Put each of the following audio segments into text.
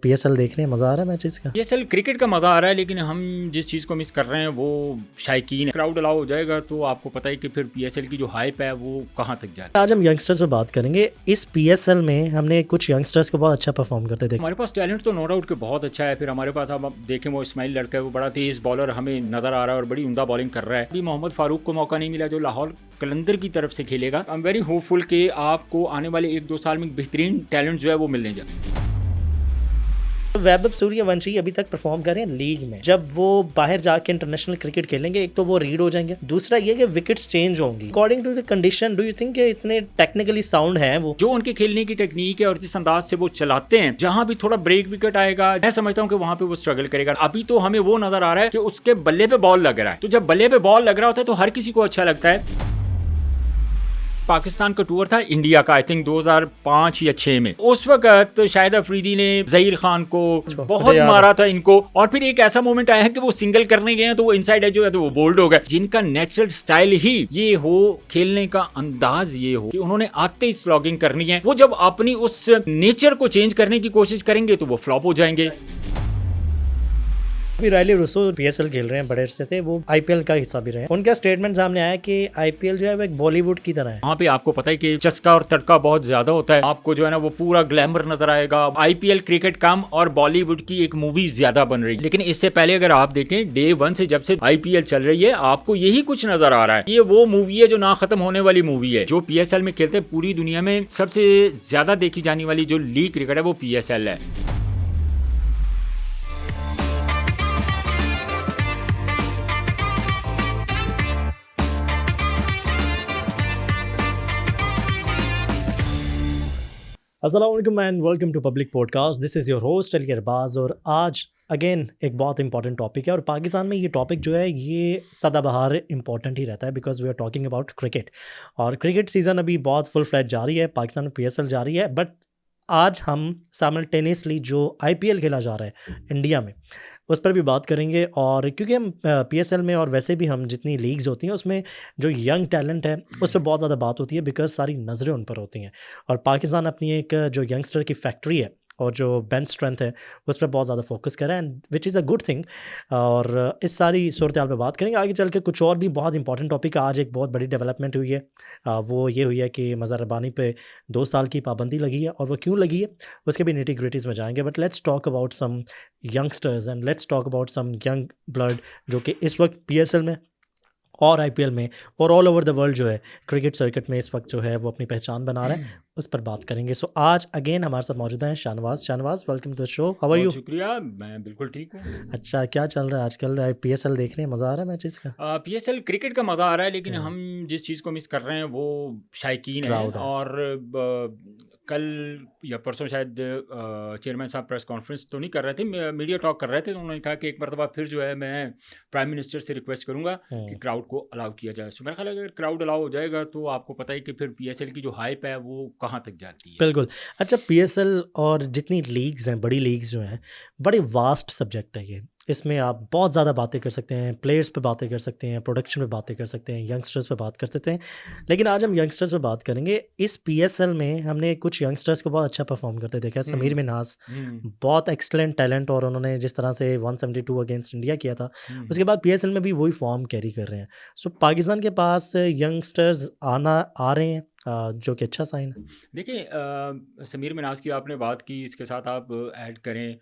PSL देख रहे हैं, मज़ा आ रहा है मैचेस का। पीएसएल क्रिकेट का मज़ा आ रहा है, लेकिन हम जिस चीज़ को मिस कर रहे हैं वो शायकीन। क्राउड अलाउ हो जाएगा तो आपको पता है कि फिर पीएसएल की जो हाइप है वो कहाँ तक जाए। आज हम यंगस्टर्स पे बात करेंगे। इस पीएसएल में हमने कुछ यंगस्टर्स को बहुत अच्छा परफॉर्म करते थे। हमारे पास टैलेंट तो नो डाउट के बहुत अच्छा है। फिर हमारे पास अब देखें वो इस्माइल लड़का है, वो बड़ा तेज़ बॉलर हमें नज़र आ रहा है और बड़ी उम्दा बॉलिंग कर रहा है। अभी मोहम्मद फारूक को मौका नहीं मिला जो लाहौर कलंदर की तरफ से खेलेगा। आई एम वेरी होपफुल कि आपको आने वाले 1-2 साल में बेहतरीन टैलेंट जो है वो मिलने जाए। वैभव सूर्यवंशी अभी तक परफॉर्म कर रहे हैं लीग में। जब वो बाहर जाके इंटरनेशनल क्रिकेट खेलेंगे, एक तो वो रीड हो जाएंगे, दूसरा ये कि विकेट्स चेंज होंगी according to the condition. Do you think इतने टेक्निकली साउंड है वो? जो उनके खेलने की टेक्निक है और जिस अंदाज से वो चलाते हैं, जहां भी थोड़ा ब्रेक विकेट आएगा, मैं समझता हूं कि वहां पे वो स्ट्रगल करेगा। अभी तो हमें वो नजर आ रहा है कि उसके बल्ले पे बॉल लग रहा है, तो जब बल्ले पे बॉल लग रहा होता है तो हर किसी को अच्छा लगता है। पाकिस्तान का टूर था इंडिया का, आई थिंक 2005 या 6 में। उस वक्त शाहिद अफरीदी ने जहीर खान को बहुत मारा था इनको, और फिर एक ऐसा मोमेंट आया है कि वो सिंगल करने गए तो वो इनसाइड एज जो है तो वो बोल्ड हो गए। जिनका नेचुरल स्टाइल ही ये हो, खेलने का अंदाज ये हो कि उन्होंने आते ही स्लॉगिंग करनी है, वो जब अपनी उस नेचर को चेंज करने की कोशिश करेंगे तो वो फ्लॉप हो जाएंगे। अभी रायली रुसो पीएसएल खेल रहे हैं, बड़े अरसे से वो आईपीएल का हिस्सा भी रहे हैं। उनका स्टेटमेंट सामने आया कि आईपीएल जो है वो एक बॉलीवुड की तरह है। वहाँ पे आपको पता है कि चस्का और तड़का बहुत ज्यादा होता है, आपको जो है ना वो पूरा ग्लैमर नजर आएगा। आईपीएल क्रिकेट कम और बॉलीवुड की एक मूवी ज्यादा बन रही है। लेकिन इससे पहले अगर आप देखें डे 1 से जब से आईपीएल चल रही है, आपको यही कुछ नजर आ रहा है। ये वो मूवी है जो ना खत्म होने वाली मूवी है। जो पीएसएल में खेलते हैं, पूरी दुनिया में सबसे ज्यादा देखी जाने वाली जो लीग क्रिकेट है वो पीएसएल है। अस्सलाम वालेकुम and welcome to public podcast. This is your host Ali Arbaaz. और आज अगेन एक बहुत इंपॉर्टेंट टॉपिक है, और पाकिस्तान में ये टॉपिक जो है ये सदाबहार इंपॉर्टेंट ही रहता है, because we are talking about cricket. और क्रिकेट सीज़न अभी बहुत फुल फ्लैज जारी है, पाकिस्तान में पीएसएल जारी है, बट आज हम साइमल्टेनियसली जो आईपीएल खेला जा रहा है इंडिया में उस पर भी बात करेंगे। और क्योंकि हम पीएसएल में और वैसे भी हम जितनी लीग्स होती हैं उसमें जो यंग टैलेंट है उस पर बहुत ज़्यादा बात होती है, बिकॉज सारी नज़रें उन पर होती हैं। और पाकिस्तान अपनी एक जो यंगस्टर की फैक्ट्री है और जो बेंच स्ट्रेंथ है उस पर बहुत ज़्यादा फोकस कर रहा है, and which is a good thing. और इस सारी सूरत हाल पर बात करेंगे। आगे चल के कुछ और भी बहुत इंपॉर्टेंट टॉपिक है। आज एक बहुत बड़ी डेवलपमेंट हुई है, वो ये हुई है कि मज़हर रब्बानी पे 2 साल की पाबंदी लगी है, और वो क्यों लगी है उसके भी निटी ग्रिटीज़ में जाएंगे। But let's talk about some youngsters and let's talk about some young blood जो कि इस वक्त पीएसएल में और आईपीएल में और ऑल ओवर द वर्ल्ड जो है क्रिकेट सर्किट में इस वक्त जो है वो अपनी पहचान बना रहे हैं, उस पर बात करेंगे। सो आज अगेन हमारे साथ मौजूद हैं Shahnawaz. Welcome to the show. How are you? शुक्रिया, मैं बिल्कुल ठीक हूँ। अच्छा, क्या चल रहा है आजकल? पीएसएल देख रहे हैं, मज़ा आ रहा है मैचेस का? पीएसएल क्रिकेट का मज़ा आ रहा है, लेकिन हम जिस चीज़ को मिस कर रहे हैं वो शायकीन है। Crowd है। और कल या परसों शायद चेयरमैन साहब प्रेस कॉन्फ्रेंस तो नहीं कर रहे थे, मीडिया टॉक कर रहे थे, तो उन्होंने कहा कि एक मरतबा फिर जो है मैं प्राइम मिनिस्टर से रिक्वेस्ट करूंगा कि क्राउड को अलाउ किया जाए। सो मेरा ख्याल है अगर क्राउड अलाउ हो जाएगा तो आपको पता है कि फिर पीएसएल की जो हाइप है वो कहाँ तक जाती है। बिल्कुल। अच्छा, पीएसएल और जितनी लीग्स हैं, बड़ी लीग्स जो हैं, बड़ी वास्ट सब्जेक्ट है ये। इसमें आप बहुत ज़्यादा बातें कर सकते हैं, प्लेयर्स पे बातें कर सकते हैं, प्रोडक्शन पे बातें कर सकते हैं, यंगस्टर्स पे बात कर सकते हैं। लेकिन आज हम यंगस्टर्स पे बात करेंगे। इस पीएसएल में हमने कुछ यंगस्टर्स को बहुत अच्छा परफॉर्म करते देखा है। समीर मिन्हास बहुत एक्सलेंट टैलेंट, और उन्होंने जिस तरह से 172 अगेंस्ट इंडिया किया था, उसके बाद पीएसएल में भी वही फॉर्म कैरी कर रहे हैं। सो पाकिस्तान के पास यंगस्टर्स आ रहे हैं, जो कि अच्छा साइन है। देखिए, समीर मिन्हास की आपने बात की, इसके साथ आप ऐड करें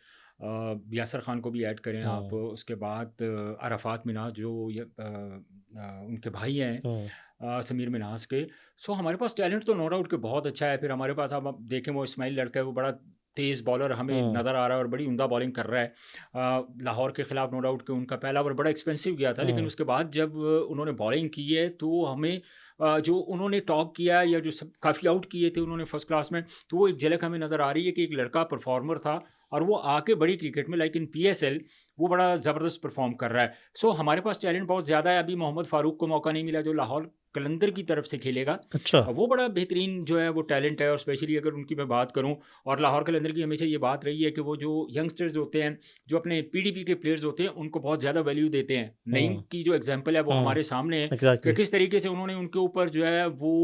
यासर खान को भी ऐड करें आप, उसके बाद अरफात मिन्हास जो उनके भाई हैं समीर मिन्हास के। सो हमारे पास टैलेंट तो नो डाउट के बहुत अच्छा है। फिर हमारे पास आप देखें वो इस्माइल लड़का है, वो बड़ा तेज़ बॉलर हमें नज़र आ रहा है और बड़ी उम्दा बॉलिंग कर रहा है। लाहौर के ख़िलाफ़ नो डाउट कि उनका पहला ओवर बड़ा एक्सपेंसिव गया था, लेकिन उसके बाद जब उन्होंने बॉलिंग की है तो हमें जो उन्होंने टॉप किया या जो सब काफ़ी आउट किए थे उन्होंने फर्स्ट क्लास में, तो वो एक झलक हमें नज़र आ रही है कि एक लड़का परफॉर्मर था और वो आके बड़ी क्रिकेट में लाइक इन पीएसएल वो बड़ा ज़बरदस्त परफॉर्म कर रहा है। सो हमारे पास टैलेंट बहुत ज़्यादा है। अभी मोहम्मद फारूक को मौका नहीं मिला जो लाहौर कलंदर की तरफ से खेलेगा। अच्छा। वो बड़ा बेहतरीन जो है वो टैलेंट है, और स्पेशली अगर उनकी मैं बात करूं, और लाहौर कलंदर की हमेशा ये बात रही है कि वो जो यंगस्टर्स होते हैं, जो अपने पीडीपी के प्लेयर्स होते हैं, उनको बहुत ज़्यादा वैल्यू देते हैं। नईम की जो एग्जांपल है वो हमारे सामने है कि एग्जैक्टली। किस तरीके से उन्होंने उनके ऊपर जो है वो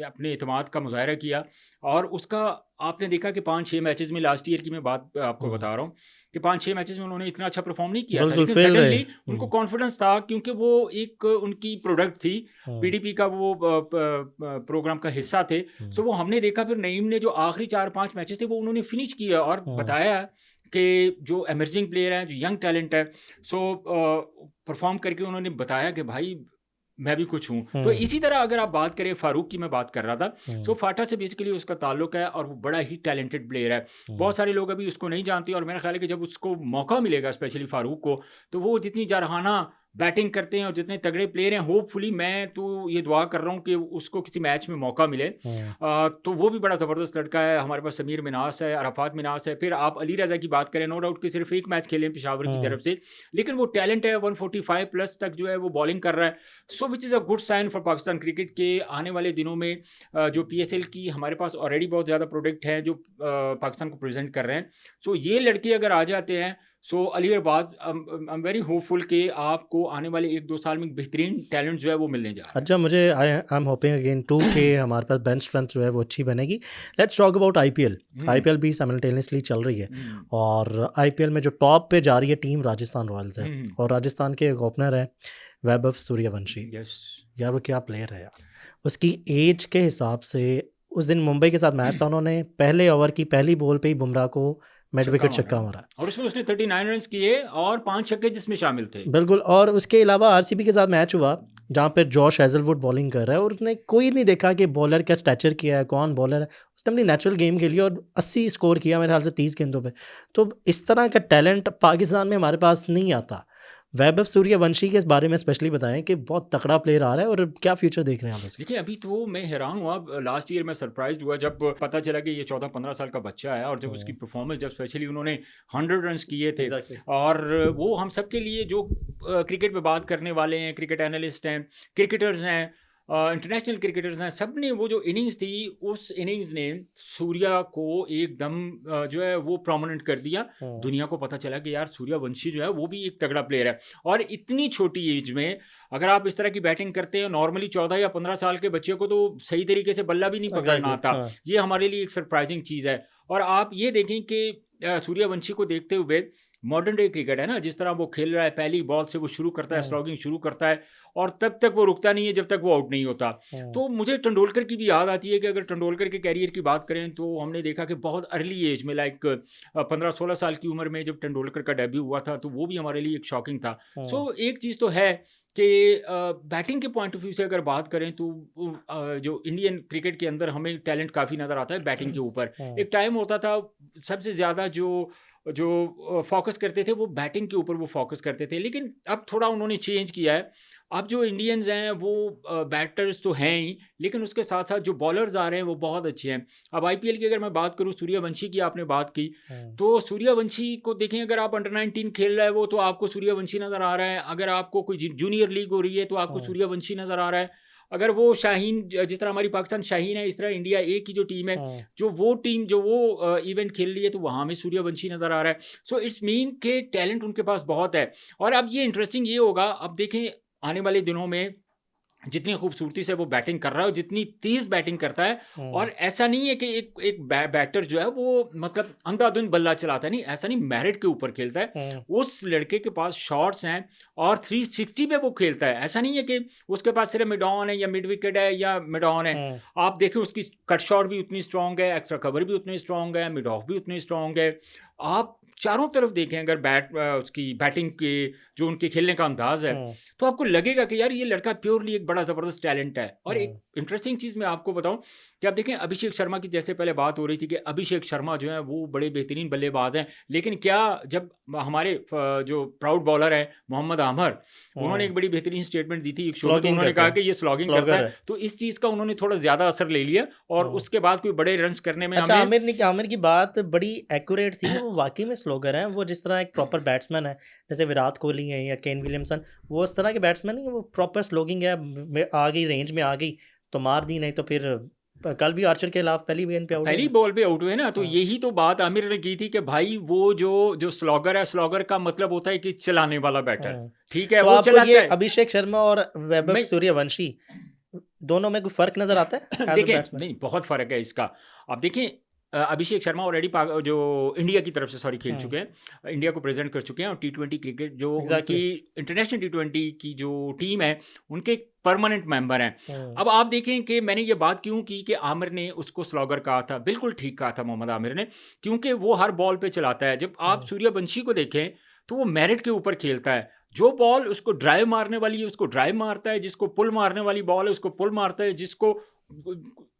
अपने एतमाद का मुजाहरा किया, और उसका आपने देखा कि 5-6 मैचेस में, लास्ट ईयर की मैं बात आपको बता रहा हूँ कि 5-6 मैचेस में उन्होंने इतना अच्छा परफॉर्म नहीं किया था, बिल्कुल लेकिन फेल रहे। सडनली उनको कॉन्फिडेंस था, क्योंकि वो एक उनकी प्रोडक्ट थी, पीडीपी का वो प्रोग्राम का हिस्सा थे। सो वो हमने देखा फिर नईम ने जो आखिरी 4-5 मैचेस थे वो उन्होंने फिनिश किया और बताया कि जो एमर्जिंग प्लेयर है, जो यंग टैलेंट है, सो परफॉर्म करके उन्होंने बताया कि भाई मैं भी कुछ हूँ। तो इसी तरह अगर आप बात करें, फारूक की मैं बात कर रहा था, सो फाटा से बेसिकली उसका ताल्लुक है, और वो बड़ा ही टैलेंटेड प्लेयर है। बहुत सारे लोग अभी उसको नहीं जानते, और मेरा ख्याल है कि जब उसको मौका मिलेगा, स्पेशली फारूक को, तो वो जितनी जारहाना बैटिंग करते हैं और जितने तगड़े प्लेयर हैं, होपफुली मैं तो ये दुआ कर रहा हूँ कि उसको किसी मैच में मौका मिले। तो वो भी बड़ा ज़बरदस्त लड़का है। हमारे पास समीर मिनास है, अरफात मिनास है, फिर आप अली रज़ा की बात करें, नो डाउट कि सिर्फ एक मैच खेले पेशावर की तरफ से, लेकिन वो टैलेंट है, 145 प्लस तक जो है वो बॉलिंग कर रहा है। So which is a good sign for Pakistan cricket के आने वाले दिनों में। जो PSL की हमारे पास ऑलरेडी बहुत ज़्यादा प्रोडक्ट हैं जो पाकिस्तान को प्रेजेंट कर रहे हैं। सो ये लड़के अगर आ जाते हैं, so Ali Arbaz, I am very hopeful कि आपको आने वाले 1-2 साल में बेहतरीन टैलेंट जो है वो मिलने जा रहा है। अच्छा, मुझे I am hoping again to के हमारे पास बेंच स्ट्रेंथ जो है वो अच्छी बनेगी। Let's talk about IPL। IPL भी साइमल्टेनियसली चल रही है, और IPL में जो टॉप पे जा रही है टीम राजस्थान रॉयल्स है, और राजस्थान के एक ओपनर है वैभव सूर्यवंशी। यार वो क्या प्लेयर है यार, उसकी एज के हिसाब से। उस दिन मुंबई के साथ मैच था, उन्होंने पहले ओवर की पहली बॉल पे ही बुमराह को मिड विकेट छक्का मारा, और उसमें उसने 39 रन किए और 5 छक्के जिसमें शामिल थे। बिल्कुल। और उसके अलावा RCB के साथ मैच हुआ जहाँ पे जॉश हेजलवुड बॉलिंग कर रहा है, और उसने कोई नहीं देखा कि बॉलर का स्टैचर किया है, कौन बॉलर है। उसने अपनी नेचुरल गेम खेली और 80 स्कोर किया मेरे ख्याल से 30 गेंदों पे। तो इस तरह का टैलेंट पाकिस्तान में हमारे पास नहीं आता। वैभव सूर्यवंशी के बारे में स्पेशली बताएं कि बहुत तगड़ा प्लेयर आ रहा है, और क्या फ्यूचर देख रहे हैं आप उसका? देखिए, अभी तो मैं हैरान हुआ, लास्ट ईयर मैं सरप्राइज हुआ जब पता चला कि ये 14-15 साल का बच्चा है, और जब उसकी परफॉर्मेंस, जब स्पेशली उन्होंने 100 रन किए थे, और वो हम सब के लिए जो क्रिकेट पे बात करने वाले हैं, क्रिकेट एनालिस्ट हैं, क्रिकेटर्स हैं, इंटरनेशनल क्रिकेटर्स हैं, सब ने वो जो इनिंग्स थी, उस इनिंग्स ने सूर्या को एकदम जो है वो प्रोमिनेंट कर दिया। दुनिया को पता चला कि यार सूर्यवंशी जो है वो भी एक तगड़ा प्लेयर है, और इतनी छोटी एज में अगर आप इस तरह की बैटिंग करते हैं, नॉर्मली 14 या 15 साल के बच्चे को तो सही तरीके से बल्ला भी नहीं पकड़ना आता। ये हमारे लिए एक सरप्राइजिंग चीज़ है। और आप ये देखें कि सूर्यवंशी को देखते हुए मॉडर्न डे क्रिकेट है ना, जिस तरह वो खेल रहा है, पहली बॉल से वो शुरू करता है, स्लॉगिंग शुरू करता है, और तब तक वो रुकता नहीं है जब तक वो आउट नहीं होता। तो मुझे तेंदुलकर की भी याद आती है कि अगर तेंदुलकर के कैरियर की बात करें तो हमने देखा कि बहुत अर्ली एज में, लाइक 15-16 साल की उम्र में जब तेंदुलकर का डेब्यू हुआ था, तो वो भी हमारे लिए एक शॉकिंग था। सो एक चीज़ तो है कि बैटिंग के पॉइंट ऑफ व्यू से अगर बात करें तो जो इंडियन क्रिकेट के अंदर हमें टैलेंट काफ़ी नज़र आता है बैटिंग के ऊपर। एक टाइम होता था सबसे ज़्यादा जो फोकस करते थे वो बैटिंग के ऊपर वो फोकस करते थे, लेकिन अब थोड़ा उन्होंने चेंज किया है। अब जो इंडियंस हैं वो बैटर्स तो हैं ही, लेकिन उसके साथ साथ जो बॉलर्स आ रहे हैं वो बहुत अच्छे हैं। अब IPL की अगर मैं बात करूँ, सूर्यवंशी की आपने बात की, तो सूर्यवंशी को देखें, अगर आप अंडर 19 खेल रहा है वो, तो आपको सूर्यवंशी नज़र आ रहा है। अगर आपको कोई जूनियर लीग हो रही है तो आपको सूर्यवंशी नज़र आ रहा है। अगर वो शाहीन, जिस तरह हमारी पाकिस्तान शाहीन है, इस तरह इंडिया ए की जो टीम है, जो वो इवेंट खेल रही है, तो वहाँ में सूर्यवंशी नज़र आ रहा है। सो इट्स मीन के टैलेंट उनके पास बहुत है। और अब ये इंटरेस्टिंग ये होगा, अब देखें आने वाले दिनों में जितनी खूबसूरती से वो बैटिंग कर रहा है और जितनी तेज बैटिंग करता है, और ऐसा नहीं है कि एक बैटर जो है वो मतलब अंधाधुंध बल्ला चलाता है, नहीं, ऐसा नहीं, मेरिट के ऊपर खेलता है। उस लड़के के पास शॉट्स हैं और 360 पे वो खेलता है। ऐसा नहीं है कि उसके पास सिर्फ मिड ऑन है या मिड विकेट है या मिड ऑन है। आप देखें उसकी कट शॉट भी उतनी स्ट्रॉन्ग है, एक्स्ट्रा कवर भी उतनी स्ट्रॉन्ग है, मिड ऑफ भी उतनी स्ट्रॉन्ग है। आप चारों तरफ देखें अगर उसकी बैटिंग के जो उनके खेलने का अंदाज है, तो आपको लगेगा कि यार ये लड़का प्योरली एक बड़ा ज़बरदस्त टैलेंट है। और एक इंटरेस्टिंग चीज़ मैं आपको बताऊं कि आप देखें अभिषेक शर्मा की जैसे पहले बात हो रही थी कि अभिषेक शर्मा जो है वो बड़े बेहतरीन बल्लेबाज हैं, लेकिन क्या जब हमारे जो प्राउड बॉलर है मोहम्मद आमर, उन्होंने एक बड़ी बेहतरीन स्टेटमेंट दी थी एक शो में, तो स्लॉगिंग उन्होंने करता कहा है, कि ये स्लॉगिंग करता स्लॉगर है, है। तो इस चीज़ का उन्होंने थोड़ा ज़्यादा असर ले लिया और उसके बाद कोई बड़े रन्स करने में अच्छा, हमें आमिर की बात बड़ी एक्यूरेट थी कि वो वाकई में स्लोगर हैं। वो जिस तरह एक प्रॉपर बैट्समैन है, जैसे विराट कोहली है या केन विलियमसन, वो उस तरह के बैट्समैन नहीं है, वो प्रॉपर स्लोगिंग है, आ गई रेंज में आ गई तो मार दी, नहीं तो फिर कल भी आर्चर के खिलाफ पहली गेंद पे आउट हुए पहली ना। बॉल पे आउट हुए ना, तो हाँ, यही तो बात आमिर ने की थी कि भाई वो जो जो स्लॉगर है, स्लॉगर का मतलब होता है कि चलाने वाला बैटर, हाँ। ठीक है, तो वो आपको चलाता ये है। अभिषेक शर्मा और वैभव मैं सूर्यवंशी दोनों में कोई फर्क नजर आता है एज अ देखें बैट्समैन? नहीं, बहुत फ़र्क है इसका। आप देखें अभिषेक शर्मा ऑलरेडी जो इंडिया की तरफ से सॉरी खेल हम्म, चुके हैं, इंडिया को प्रेजेंट कर चुके हैं, और टी20 क्रिकेट जो उनकी एग्जैक्टली। इंटरनेशनल टी20 की जो टीम है, उनके परमानेंट मेंबर हैं। हम्म, अब आप देखें कि मैंने ये बात क्यों की कि आमिर ने उसको स्लॉगर कहा था, बिल्कुल ठीक कहा था मोहम्मद आमिर ने, क्योंकि वो हर बॉल पे चलाता है। जब आप हम्म, सूर्यवंशी को देखें तो वो मेरिट के ऊपर खेलता है, जो बॉल उसको ड्राइव मारने वाली है उसको ड्राइव मारता है, जिसको पुल मारने वाली बॉल है उसको पुल मारता है, जिसको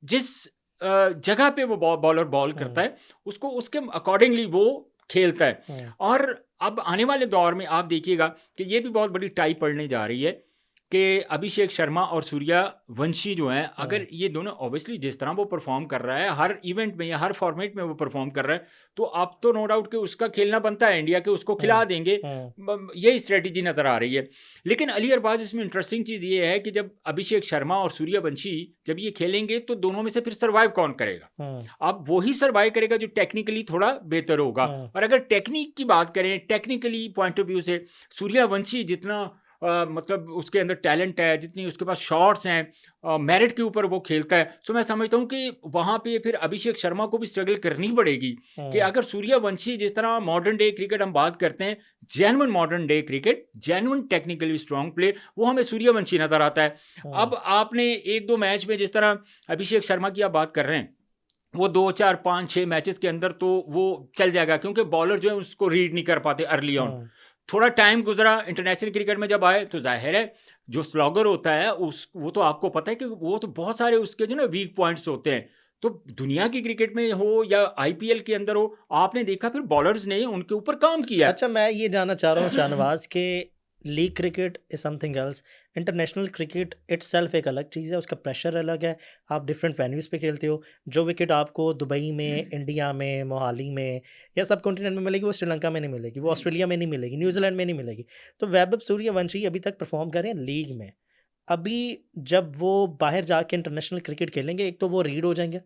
जिस जगह पे वो बॉलर बॉल करता हम्म, है उसको उसके अकॉर्डिंगली वो खेलता है। हम्म, और अब आने वाले दौर में आप देखिएगा कि ये भी बहुत बड़ी टाई पड़ने जा रही है कि अभिषेक शर्मा और सूर्यवंशी जो हैं, हम्म, अगर ये दोनों ऑब्वियसली जिस तरह वो परफॉर्म कर रहा है हर इवेंट में या हर फॉर्मेट में वो परफॉर्म कर रहा है, तो अब तो नो डाउट कि उसका खेलना बनता है, इंडिया के उसको खिला हम्म, देंगे। हम्म, यही स्ट्रेटेजी नज़र आ रही है। लेकिन अली अरबाज इसमें इंटरेस्टिंग चीज़ ये है कि जब अभिषेक शर्मा और सूर्यवंशी जब ये खेलेंगे तो दोनों में से फिर सर्वाइव कौन करेगा? हम्म, अब वही सर्वाइव करेगा जो टेक्निकली थोड़ा बेहतर होगा। हम्म, और अगर टेक्निक की बात करें, टेक्निकली पॉइंट ऑफ व्यू से सूर्यवंशी जितना मतलब उसके अंदर टैलेंट है, जितनी उसके पास शॉट्स हैं, मेरिट के ऊपर वो खेलता है, सो मैं समझता हूँ कि वहाँ पे फिर अभिषेक शर्मा को भी स्ट्रगल करनी पड़ेगी कि हम्म, अगर सूर्यवंशी जिस तरह मॉडर्न डे क्रिकेट हम बात करते हैं, genuine modern day cricket, genuine technically strong player, वो हमें सूर्यवंशी नज़र आता है। हम्म, अब आपने 1-2 मैच में जिस तरह अभिषेक शर्मा की आप बात कर रहे हैं, वो 2, 4, 5, 6 मैचेस के अंदर तो वो चल जाएगा, क्योंकि बॉलर जो है उसको रीड नहीं कर पाते अर्ली ऑन। हम्म। थोड़ा टाइम गुजरा, इंटरनेशनल क्रिकेट में जब आए तो जाहिर है जो स्लॉगर होता है उस वो तो आपको पता है कि वो तो बहुत सारे उसके जो ना वीक पॉइंट्स होते हैं। तो दुनिया की क्रिकेट में हो या आईपीएल के अंदर हो, आपने देखा फिर बॉलर्स ने उनके ऊपर काम किया अच्छा, मैं ये जानना चाह रहा हूँ शाहनवाज के league cricket is something else, international cricket itself एक अलग चीज़ है, उसका प्रेशर अलग है। आप डिफरेंट वेन्यूज़ पे खेलते हो। जो विकेट आपको दुबई में, इंडिया में, मोहाली में या सब कॉन्टिनेंट में मिलेगी, वो श्रीलंका में नहीं मिलेगी, वो ऑस्ट्रेलिया में नहीं मिलेगी, न्यूजीलैंड में नहीं मिलेगी। तो वैभव सूर्यवंशी अभी तक परफॉर्म कर रहे हैं लीग में। अभी जब वो बाहर जाके इंटरनेशनल क्रिकेट खेलेंगे, एक तो वो रीड हो जाएंगे,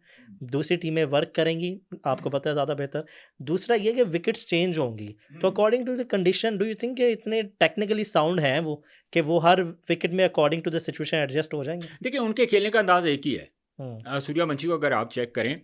दूसरी टीमें वर्क करेंगी, आपको पता है ज़्यादा बेहतर। दूसरा ये कि विकेट्स चेंज होंगी, तो according to the condition do you think कि इतने टेक्निकली साउंड हैं वो कि वो हर विकेट में according to the situation adjust हो जाएंगे? देखिए उनके खेलने का अंदाज एक ही है। हम्म, सूर्यवंशी को अगर आप चेक करें,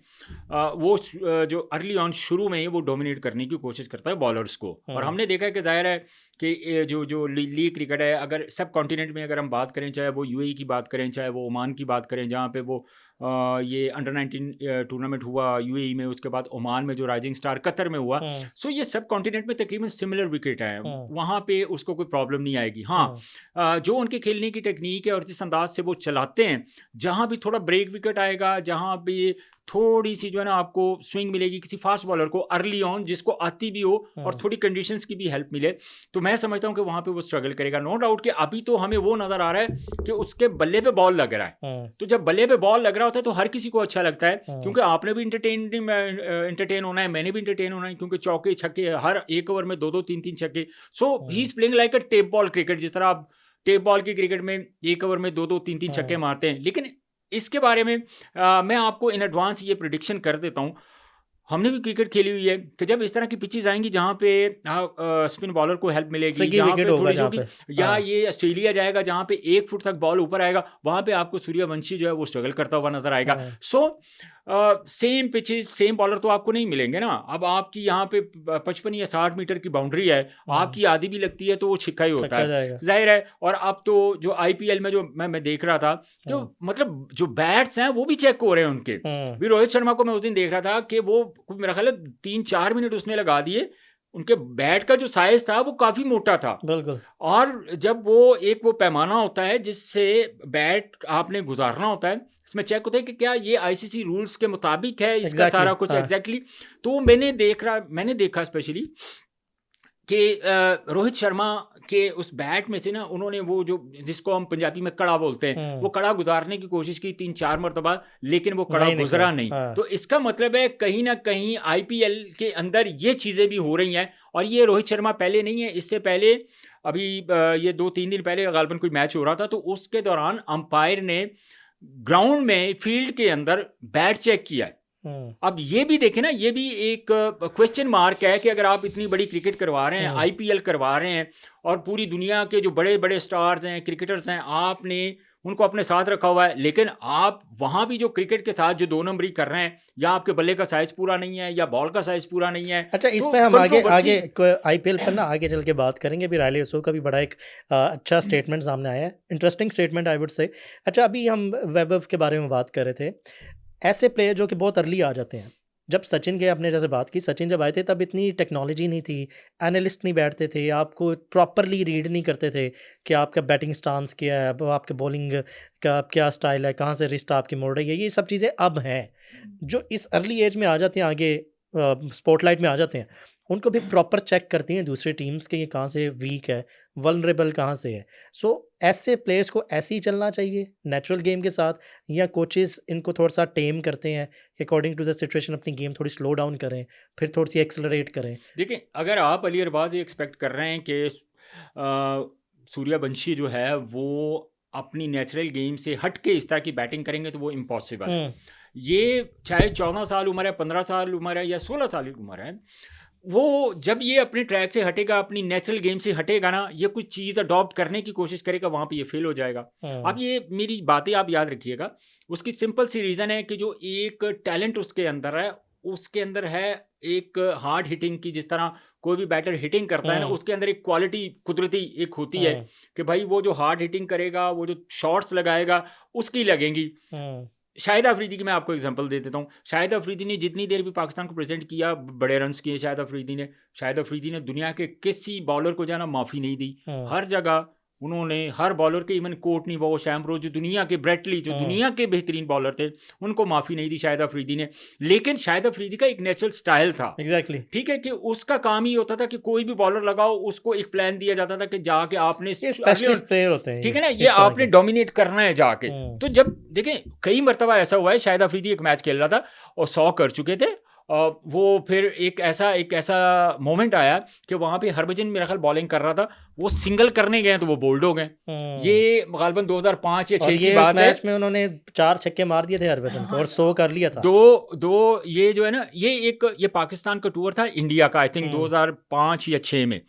वो जो अर्ली ऑन शुरू में ही वो डोमिनेट करने की कोशिश करता है बॉलर्स को, और हमने देखा है कि जाहिर है कि जो जो लीग क्रिकेट है, अगर सब कॉन्टिनेंट में अगर हम बात करें, चाहे वो यूएई की बात करें, चाहे वो ओमान की बात करें, जहाँ पे वो ये अंडर 19 टूर्नामेंट हुआ यूएई में, उसके बाद ओमान में जो राइजिंग स्टार कतर में हुआ, हम्म, सो ये सब कॉन्टिनेंट में तकरीबन सिमिलर विकेट हैं, हम्म, वहाँ पे उसको कोई प्रॉब्लम नहीं आएगी। हाँ, हम्म, जो उनके खेलने की टेक्निक है और जिस अंदाज से वो चलाते हैं, जहाँ भी थोड़ा ब्रेक विकेट आएगा, जहाँ भी थोड़ी सी जो है ना आपको स्विंग मिलेगी किसी फास्ट बॉलर को अर्ली ऑन, जिसको आती भी हो और थोड़ी कंडीशंस की भी हेल्प मिले, तो मैं समझता हूँ कि वहाँ पे वो स्ट्रगल करेगा। नो डाउट कि अभी तो हमें वो नज़र आ रहा है कि उसके बल्ले पे बॉल लग रहा है, तो जब बल्ले पे बॉल लग रहा होता है तो हर किसी को अच्छा लगता है, क्योंकि आपने भी इंटरटेन होना है, मैंने भी इंटरटेन होना है, क्योंकि चौके छक्के हर एक ओवर में 2-2 3-3 छक्के। So he is playing like a tape ball cricket, जिस तरह आप टेप बॉल की क्रिकेट में एक ओवर में 2-2 3-3 छक्के मारते हैं। लेकिन इसके बारे में मैं आपको इन एडवांस ये प्रिडिक्शन कर देता हूँ, हमने भी क्रिकेट खेली हुई है कि जब इस तरह की पिचेस आएंगी जहाँ पे स्पिन बॉलर को हेल्प मिलेगी, फ्रिकी जहाँ विकेट पे होगा थोड़ी सी जहाँ होगी, पे। या हाँ, ये ऑस्ट्रेलिया जाएगा जहाँ पे 1 फुट तक बॉल ऊपर आएगा, वहाँ पे आपको सूर्यवंशी जो है वो स्ट्रगल करता हुआ नजर आएगा। So same pitches same bowler तो आपको नहीं मिलेंगे ना। अब आपकी यहाँ पे 55 या 60 मीटर की बाउंड्री है, आपकी आधी भी लगती है तो वो छिक्का ही होता छक्का है, जाएगा। जाहिर है। और अब तो जो आईपीएल में जो मैं देख रहा था, तो मतलब जो बैट्स हैं वो भी चेक हो रहे हैं उनके। भी रोहित शर्मा को मैं उस दिन देख रहा था कि वो मेरा ख्याल है 3-4 मिनट उसने लगा दिए उनके बैट का जो साइज था वो काफ़ी मोटा था। बिल्कुल। और जब वो पैमाना होता है जिससे बैट आपने गुजारना होता है, इसमें चेक होता है कि क्या ये आईसीसी रूल्स के मुताबिक है, इसका एग्जैक्टली सारा कुछ हाँ। एग्जैक्टली। तो मैंने देखा स्पेशली कि रोहित शर्मा के उस बैट में से ना उन्होंने वो जो जिसको हम पंजाबी में कड़ा बोलते हैं, वो कड़ा गुजारने की कोशिश की 3-4 मरतबा, लेकिन वो कड़ा नहीं निकला। गुजरा नहीं। हाँ। तो इसका मतलब है कहीं ना कहीं आईपीएल के अंदर ये चीज़ें भी हो रही हैं। और ये रोहित शर्मा पहले नहीं है, इससे पहले अभी ये 2-3 दिन पहले गालबन कोई मैच हो रहा था, तो उसके दौरान अंपायर ने ग्राउंड में फील्ड के अंदर बैट चेक किया है। अब ये भी देखें ना, ये भी एक क्वेश्चन मार्क है कि अगर आप इतनी बड़ी क्रिकेट करवा रहे हैं, आईपीएल करवा रहे हैं, और पूरी दुनिया के जो बड़े बड़े स्टार्स हैं, क्रिकेटर्स हैं, आपने उनको अपने साथ रखा हुआ है, लेकिन आप वहाँ भी जो क्रिकेट के साथ जो 2 नंबरी कर रहे हैं, या आपके बल्ले का साइज पूरा नहीं है, या बॉल का साइज पूरा नहीं है। अच्छा, इस तो पे हम आगे controversy- आईपीएल पर ना आगे चल के बात करेंगे। अभी रायले ओसो का भी बड़ा एक अच्छा स्टेटमेंट सामने आया है, interesting statement I would say. अच्छा, अभी हम वैभव के बारे में बात कर रहे थे, ऐसे प्लेयर जो कि बहुत अर्ली आ जाते हैं। जब सचिन के आपने जैसे बात की, सचिन जब आए थे तब इतनी टेक्नोलॉजी नहीं थी, एनालिस्ट नहीं बैठते थे, आपको प्रॉपरली रीड नहीं करते थे कि आपका बैटिंग स्टांस क्या है, अब आपके बॉलिंग का क्या स्टाइल है, कहाँ से रिस्ट आपकी मोड़ रही है। ये सब चीज़ें अब हैं जो इस अर्ली एज में आ जाते हैं, आगे स्पॉटलाइट में आ जाते हैं। उनको भी प्रॉपर चेक करती हैं दूसरी टीम्स के, ये कहाँ से वीक है, वल्नरेबल कहाँ से है। सो ऐसे प्लेयर्स को ऐसे ही चलना चाहिए नेचुरल गेम के साथ, या कोचेस इनको थोड़ा सा टेम करते हैं अकॉर्डिंग टू द सिचुएशन, अपनी गेम थोड़ी स्लो डाउन करें, फिर थोड़ी सी एक्सेलरेट करें। देखिए, अगर आप अली अरबाज ये एक्सपेक्ट कर रहे हैं कि सूर्यवंशी जो है वो अपनी नेचुरल गेम से हट के इस तरह की बैटिंग करेंगे, तो वो इम्पॉसिबल है। ये चाहे 14 साल उम्र है, 15 साल उम्र है, या 16 साल की उम्र है, वो जब ये अपने ट्रैक से हटेगा, अपनी नेचुरल गेम से हटेगा ना, ये कुछ चीज़ अडॉप्ट करने की कोशिश करेगा, वहाँ पे ये फेल हो जाएगा। अब ये मेरी बातें आप याद रखिएगा, उसकी सिंपल सी रीज़न है कि जो एक टैलेंट उसके अंदर है, उसके अंदर है एक हार्ड हिटिंग की। जिस तरह कोई भी बैटर हिटिंग करता है ना, उसके अंदर एक क्वालिटी कुदरती एक होती है कि भाई वो जो हार्ड हिटिंग करेगा, वो जो शॉट्स लगाएगा, उसकी लगेंगी। शाहिद अफरीदी की मैं आपको एग्जांपल दे देता हूँ। शाहिद अफरीदी ने जितनी देर भी पाकिस्तान को प्रेजेंट किया, बड़े रन्स किए शाहिद अफरीदी ने दुनिया के किसी बॉलर को जाना माफ़ी नहीं दी। हर जगह उन्होंने हर बॉलर के, इवन कोर्टनी वो शैम्ब्रो जो दुनिया के, ब्रेटली जो दुनिया के बेहतरीन बॉलर थे, उनको माफ़ी नहीं दी शाहिद अफरीदी ने। लेकिन शाहिद अफरीदी का एक नेचुरल स्टाइल था। एग्जैक्टली ठीक है, कि उसका काम ही होता था कि कोई भी बॉलर लगाओ, उसको एक प्लान दिया जाता था कि जाके आपने, स्पेशलिस्ट प्लेयर होते हैं, ठीक है ना, ये आपने डोमिनेट करना है जाके। तो जब देखें, कई मरतबा ऐसा हुआ है, शाहिद अफरीदी एक मैच खेल रहा था और 100 कर चुके थे, वो फिर एक ऐसा मोमेंट आया कि वहाँ पे हरभजन मेरा ख्याल बॉलिंग कर रहा था, वो सिंगल करने गए तो वो बोल्ड हो गए। ये गालबन 2005 या 6 की बात है। मैच में उन्होंने 4 छक्के मार दिए थे हरभजन को और 100 कर लिया था। दो ये जो है ना, ये पाकिस्तान का टूर था इंडिया का, आई थिंक 2005 या 6 में।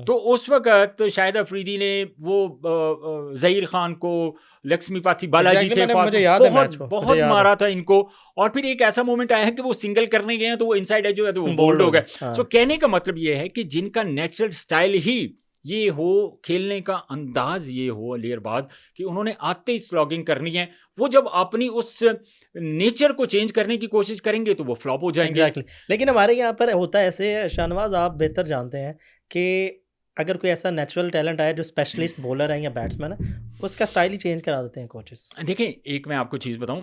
तो उस वक्त शाहिद अफरीदी ने वो ज़हीर खान को, लक्ष्मीपति बालाजी थे, बहुत मारा था इनको। और फिर एक ऐसा मोमेंट आया है कि वो सिंगल करने गए तो वो इनसाइड एज जो है तो वो बोल्ड हो गए। सो कहने का मतलब ये है कि जिनका नेचुरल स्टाइल ही ये हो, खेलने का अंदाज ये हो अली अरबाज, कि उन्होंने आते ही स्लॉगिंग करनी है, वो जब अपनी उस नेचर को चेंज करने की कोशिश करेंगे तो वो फ्लॉप हो जाएंगे। Exactly. लेकिन हमारे यहाँ पर होता है ऐसे, शाहनवाज आप बेहतर जानते हैं, कि अगर कोई ऐसा नेचुरल टैलेंट आया जो स्पेशलिस्ट बॉलर है या बैट्समैन है, उसका स्टाइल ही चेंज करा देते हैं कोचेस। देखें, एक मैं आपको चीज़ बताऊँ,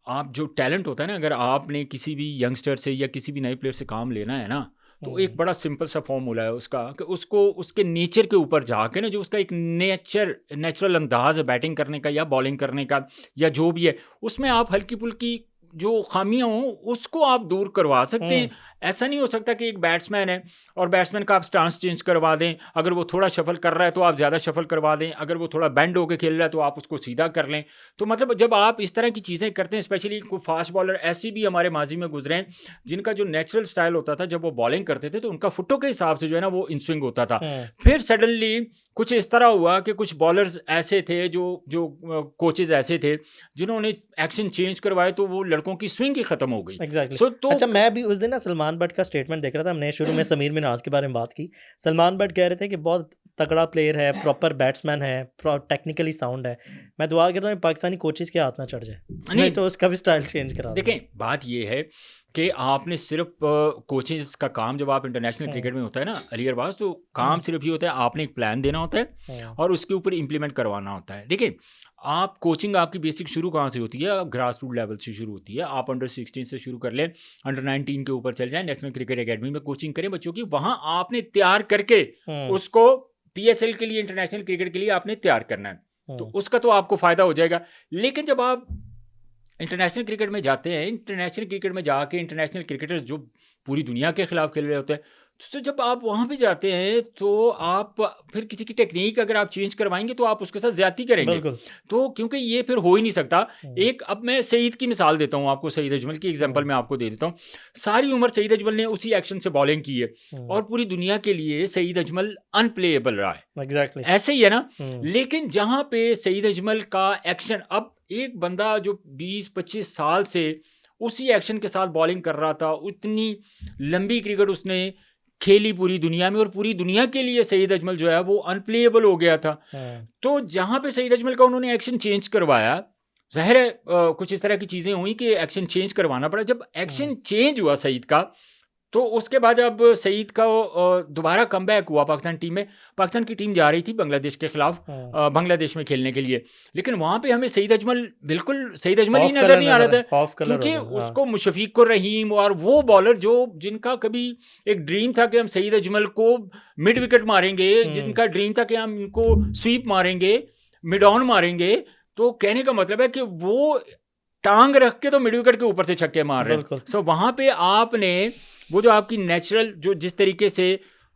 आप जो टैलेंट होता है ना, अगर आपने किसी भी यंगस्टर से या किसी भी नए प्लेयर से काम लेना है ना, तो एक बड़ा सिंपल सा फॉर्मूला है उसका, कि उसको उसके नेचर के ऊपर जाके ना, जो उसका एक नेचुरल अंदाज है बैटिंग करने का या बॉलिंग करने का या जो भी है, उसमें आप हल्की फुल्की जो खामियां हों उसको आप दूर करवा सकते हैं। ऐसा नहीं हो सकता कि एक बैट्समैन है और बैट्समैन का आप स्टांस चेंज करवा दें, अगर वो थोड़ा शफल कर रहा है तो आप ज़्यादा शफल करवा दें, अगर वो थोड़ा बैंड होकर खेल रहा है तो आप उसको सीधा कर लें। तो मतलब जब आप इस तरह की चीज़ें करते हैं, स्पेशली कोई फास्ट बॉलर ऐसे भी हमारे माजी में गुजरे हैं जिनका जो नेचुरल स्टाइल होता था, जब वो बॉलिंग करते थे तो उनका फुटों के हिसाब से जो है ना वो इन स्विंग होता था। फिर सडनली कुछ इस तरह हुआ कि कुछ बॉलर्स ऐसे थे, जो कोचेज ऐसे थे जिन्होंने एक्शन चेंज करवाए, तो वो लड़कों की स्विंग ही खत्म हो गई। Exactly. तो अच्छा, मैं भी उस दिन ना सलमान बट का स्टेटमेंट देख रहा था। हमने शुरू में समीर मिन्हाज के बारे में बात की। सलमान बट कह रहे थे कि बहुत तगड़ा प्लेयर है, प्रॉपर बैट्समैन है, टेक्निकली साउंड है। मैं दुआ करता हूँ पाकिस्तानी कोचेस के हाथ ना चढ़ जाए, नहीं तो उसका भी स्टाइल चेंज करा। देखें, बात ये है कि आपने सिर्फ कोचेस का काम जब आप इंटरनेशनल क्रिकेट में होता है ना अली अरबाज, तो काम सिर्फ ये होता है आपने एक प्लान देना होता है और उसके ऊपर इम्प्लीमेंट करवाना होता है। देखिए आप कोचिंग आपकी बेसिक शुरू कहाँ से होती है? ग्रास रूट लेवल से शुरू होती है। आप अंडर 16 से शुरू कर लें, अंडर 19 के ऊपर चल जाएं, नेशनल क्रिकेट एकेडमी में कोचिंग करें बच्चों की, वहाँ आपने तैयार करके उसको PSL के लिए, इंटरनेशनल क्रिकेट के लिए आपने तैयार करना है, तो उसका तो आपको फ़ायदा हो जाएगा। लेकिन जब आप इंटरनेशनल क्रिकेट में जाते हैं, इंटरनेशनल क्रिकेट में जाके इंटरनेशनल क्रिकेटर्स जो पूरी दुनिया के खिलाफ खेल रहे होते हैं, तो जब आप वहाँ पे जाते हैं तो आप फिर किसी की टेक्निक अगर आप चेंज करवाएंगे तो आप उसके साथ ज्यादती करेंगे। तो क्योंकि ये फिर हो ही नहीं सकता। एक अब मैं सईद की मिसाल देता हूँ आपको, सईद अजमल की एग्जांपल मैं आपको दे देता हूँ। सारी उम्र सईद अजमल ने उसी एक्शन से बॉलिंग की है और पूरी दुनिया के लिए सईद अजमल अनप्लेएबल रहा है। एग्जैक्टली ऐसे ही है ना। लेकिन जहाँ पे सईद अजमल का एक्शन, अब एक बंदा जो 20-25 साल से उसी एक्शन के साथ बॉलिंग कर रहा था, उतनी लंबी क्रिकेट उसने खेली पूरी दुनिया में, और पूरी दुनिया के लिए सईद अजमल जो है वो अनप्लेएबल हो गया था। तो जहाँ पे सईद अजमल का उन्होंने एक्शन चेंज करवाया, जाहिर है कुछ इस तरह की चीज़ें हुई कि एक्शन चेंज करवाना पड़ा। जब एक्शन चेंज हुआ सईद का, तो उसके बाद जब सईद का दोबारा कमबैक हुआ पाकिस्तान टीम में, पाकिस्तान की टीम जा रही थी बांग्लादेश के खिलाफ बांग्लादेश में खेलने के लिए, लेकिन वहाँ पे हमें सईद अजमल बिल्कुल सईद अजमल ही नजर नहीं आ रहा था, क्योंकि उसको मुशफिक रहीम और वो बॉलर जो जिनका कभी एक ड्रीम था कि हम सईद अजमल को मिड विकेट मारेंगे, जिनका ड्रीम था कि हम इनको स्वीप मारेंगे, मिड ऑन मारेंगे, तो कहने का मतलब है कि वो टांग रख के तो मिड विकेट के ऊपर से छक्के मार रहे हैं। सो वहाँ पे आपने वो जो आपकी नेचुरल, जो जिस तरीके से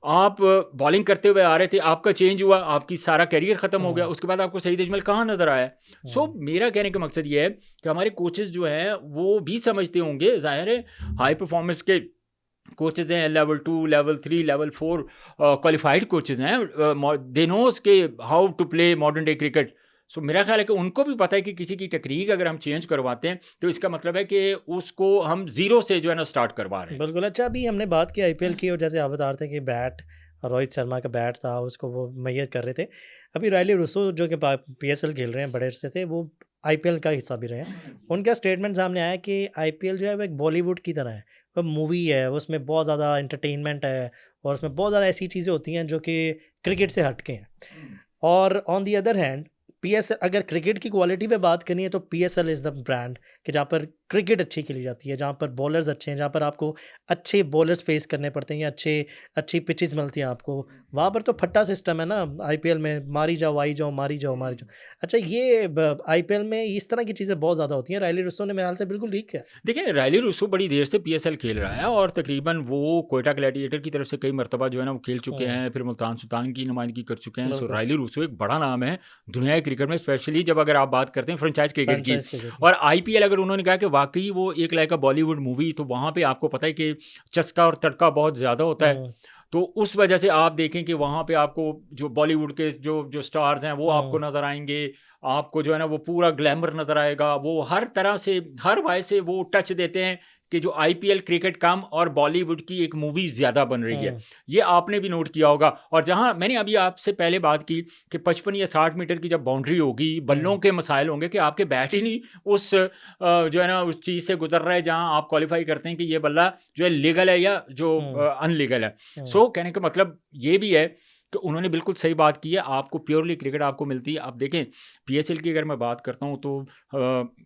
आप बॉलिंग करते हुए आ रहे थे, आपका चेंज हुआ, आपकी सारा करियर ख़त्म हो गया, उसके बाद आपको सईद अजमल कहाँ नज़र आया? सो मेरा कहने का मकसद ये है कि हमारे कोचेज़ जो हैं वो भी समझते होंगे, ज़ाहिर है हाई परफॉर्मेंस के कोचेज़ हैं, level 2, level 3, level 4 qualified coaches हैं, दे नोज के how to play modern day cricket. So मेरा ख्याल है कि उनको भी पता है कि किसी की टेक्निक अगर हम चेंज करवाते हैं तो इसका मतलब है कि उसको हम जीरो से जो है ना स्टार्ट करवा रहे हैं। बिल्कुल। अच्छा, अभी हमने बात की IPL की, और जैसे आप बता रहे थे कि बैट, रोहित शर्मा का बैट था, उसको वो मैयर कर रहे थे। अभी रायली रूसो जो कि PSL खेल रहे हैं बड़े अरसे से, वो IPL का हिस्सा भी रहे हैं। उनका स्टेटमेंट सामने आया कि IPL जो है वो एक बॉलीवुड की तरह है, वो मूवी है, उसमें बहुत ज़्यादा एंटरटेनमेंट है और उसमें बहुत ज़्यादा ऐसी चीज़ें होती हैं जो कि क्रिकेट से हटके हैं। और on the other hand PSL, अगर क्रिकेट की क्वालिटी पे बात करनी है तो PSL इज़ द ब्रांड कि जहाँ पर क्रिकेट अच्छी खेली जाती है, जहाँ पर बॉलर्स अच्छे हैं, जहाँ पर आपको अच्छे बॉलर्स फेस करने पड़ते हैं या अच्छी पिचेस मिलती हैं आपको। वहाँ पर तो फट्टा सिस्टम है ना IPL में, मारी जाओ आई जाओ, मारी जाओ मारी जाओ। अच्छा, ये IPL में इस तरह की चीज़ें बहुत ज़्यादा होती हैं। रायली रूसो ने मेरे ख्याल से बिल्कुल ठीक किया। देखिए रायली रूसो बड़ी देर से PSL खेल रहा है और तकरीबन वो कोयटा ग्लैडिएटर की तरफ से कई मरतबा जो है ना वो खेल चुके हैं, फिर मुल्तान सुल्तान की नुमाइंदगी कर चुके हैं। सो रायली रूसो एक बड़ा नाम है दुनिया के क्रिकेट में, स्पेशली जब अगर आप बात करते हैं फ्रेंचाइज क्रिकेट की। और IPL अगर उन्होंने कहा कि वाकई वो एक लाइक अ बॉलीवुड मूवी, तो वहाँ पे आपको पता है कि चस्का और तड़का बहुत ज़्यादा होता है। तो उस वजह से आप देखें कि वहाँ पे आपको जो बॉलीवुड के जो स्टार्स हैं वो आपको नज़र आएंगे, आपको जो है ना वो पूरा ग्लैमर नज़र आएगा, वो हर तरह से हर वाय से वो टच देते हैं कि जो IPL क्रिकेट कम और बॉलीवुड की एक मूवी ज़्यादा बन रही है। ये आपने भी नोट किया होगा। और जहाँ मैंने अभी आपसे पहले बात की कि 55 या 60 मीटर की जब बाउंड्री होगी, बल्लों के मसाइल होंगे कि आपके बैट ही नहीं उस जो है ना उस चीज़ से गुजर रहा है जहाँ आप क्वालिफाई करते हैं कि ये बल्ला जो है लीगल है या जो अनलीगल है। सो कहने का मतलब ये भी है कि उन्होंने बिल्कुल सही बात की है। आपको प्योरली क्रिकेट आपको मिलती है। आप देखें PSL की अगर मैं बात करता हूँ तो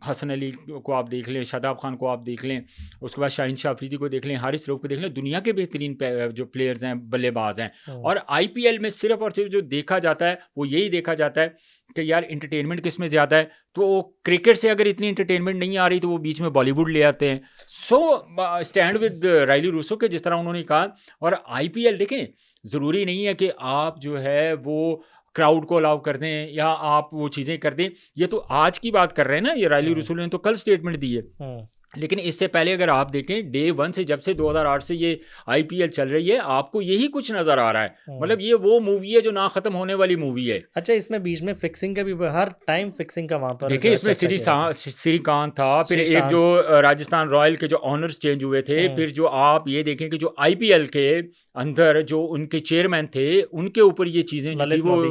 हसन अली को आप देख लें, शादाब खान को आप देख लें, उसके बाद शाहीन शाह अफरीदी को देख लें, हारिस रऊफ को देख लें, दुनिया के बेहतरीन जो प्लेयर्स हैं, बल्लेबाज हैं। और IPL में सिर्फ और सिर्फ जो देखा जाता है वो यही देखा जाता है कि यार इंटरटेनमेंट किस में ज़्यादा है। तो क्रिकेट से अगर इतनी इंटरटेनमेंट नहीं आ रही तो वो बीच में बॉलीवुड ले आते हैं। So stand with Rilee Rossouw के, जिस तरह उन्होंने कहा। और IPL देखें, ज़रूरी नहीं है कि आप जो है वो क्राउड को अलाउ कर दें या आप वो चीज़ें कर दें। ये तो आज की बात कर रहे हैं ना, ये रायली रूसो ने तो कल स्टेटमेंट दी है। लेकिन इससे पहले अगर आप देखें डे 1 से, जब से 2008 से ये IPL चल रही है, आपको यही कुछ नज़र आ रहा है। मतलब ये वो मूवी है जो ना ख़त्म होने वाली मूवी है। अच्छा, इसमें बीच में फिक्सिंग का भी हर टाइम फिक्सिंग का वहाँ पर देखिए, इसमें श्रीकांत था, फिर एक जो राजस्थान रॉयल के जो ऑनर्स चेंज हुए थे, फिर जो आप ये देखें कि जो IPL के अंदर जो उनके चेयरमैन थे उनके ऊपर ये चीज़ें जो थी वो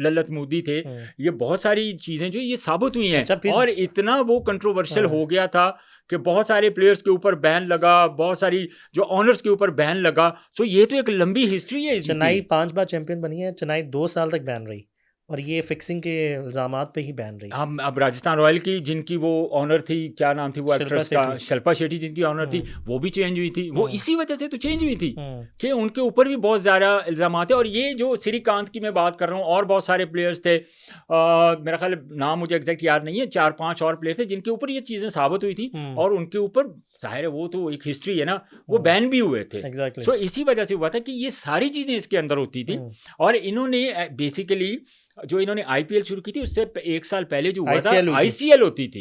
ललित मोदी थे। ये बहुत सारी चीज़ें जो ये साबित हुई हैं। और इतना वो कंट्रोवर्शियल हो गया था कि बहुत सारे प्लेयर्स के ऊपर बैन लगा, बहुत सारी जो ऑनर्स के ऊपर बैन लगा। सो ये तो एक लंबी हिस्ट्री है इनकी। चेन्नई 5 बार चैंपियन बनी है, चेन्नई 2 साल तक बैन रही और ये फिक्सिंग के इल्जामात पे ही बैन रही। हम अब राजस्थान रॉयल की जिनकी वो ऑनर थी, क्या नाम थी वो शिल्पा एक्ट्रेस का, शेट्टी। शिल्पा शेट्टी जिनकी ऑनर थी, वो भी चेंज हुई थी। वो इसी वजह से तो चेंज हुई थी कि उनके ऊपर भी बहुत ज़्यादा इल्जामात है। और ये जो श्रीकांत की मैं बात कर रहा हूँ, और बहुत सारे प्लेयर्स थे, मेरा ख्याल नाम मुझे एग्जैक्ट याद नहीं है, 4-5 और प्लेयर थे जिनके ऊपर ये चीज़ें साबित हुई थी और उनके ऊपर जाहिर है वो तो एक हिस्ट्री है ना, वो बैन भी हुए थे। एग्जैक्टली। सो इसी वजह से हुआ था कि ये सारी चीज़ें इसके अंदर होती थी। और इन्होंने बेसिकली जो इन्होंने आईपीएल शुरू की थी उससे 1 साल पहले जो हुआ था आईसीएल होती थी।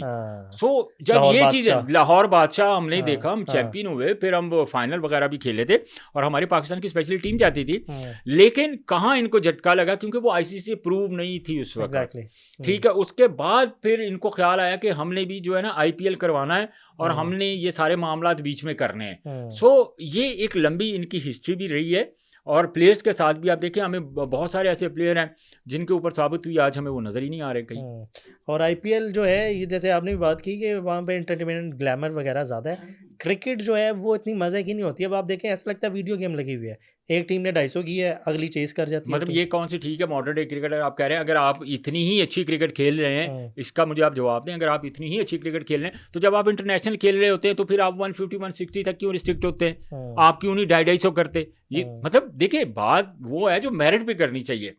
सो जब ये चीज़ें लाहौर बादशाह हमने देखा, हम चैंपियन हुए, फिर हम फाइनल वगैरह भी खेले थे और हमारी पाकिस्तान की स्पेशली टीम जाती थी, लेकिन कहाँ इनको झटका लगा क्योंकि वो आईसीसी अप्रूव नहीं थी उस वक्त। ठीक है, उसके बाद फिर इनको ख्याल आया कि हमने भी जो है ना आईपीएल करवाना है और हमने ये सारे मामलात बीच में करने हैं। सो ये एक लंबी इनकी हिस्ट्री भी रही है। और प्लेयर्स के साथ भी आप देखें, हमें बहुत सारे ऐसे प्लेयर हैं जिनके ऊपर साबित हुई, आज हमें वो नज़र ही नहीं आ रहे कहीं। और आईपीएल जो है, ये जैसे आपने भी बात की कि वहाँ पे एंटरटेनमेंट ग्लैमर वगैरह ज़्यादा है। क्रिकेट जो है वो इतनी मज़े की नहीं होती। अब आप देखें ऐसा लगता है वीडियो गेम लगी हुई है, एक टीम ने 250 की है, अगली चेस कर जाती है। मतलब ये कौन सी ठीक है मॉडर्न डे क्रिकेट? आप कह रहे हैं अगर आप इतनी ही अच्छी क्रिकेट खेल रहे हैं, इसका मुझे आप जवाब दें, अगर आप इतनी ही अच्छी क्रिकेट खेल रहे हैं तो जब आप इंटरनेशनल खेल रहे होते हैं तो फिर आप 150-160 तक क्यों रिस्ट्रिक्ट होते हैं? आप क्यों नहीं 250 करते? ये मतलब देखिए, बात वो है जो मेरिट पे करनी चाहिए।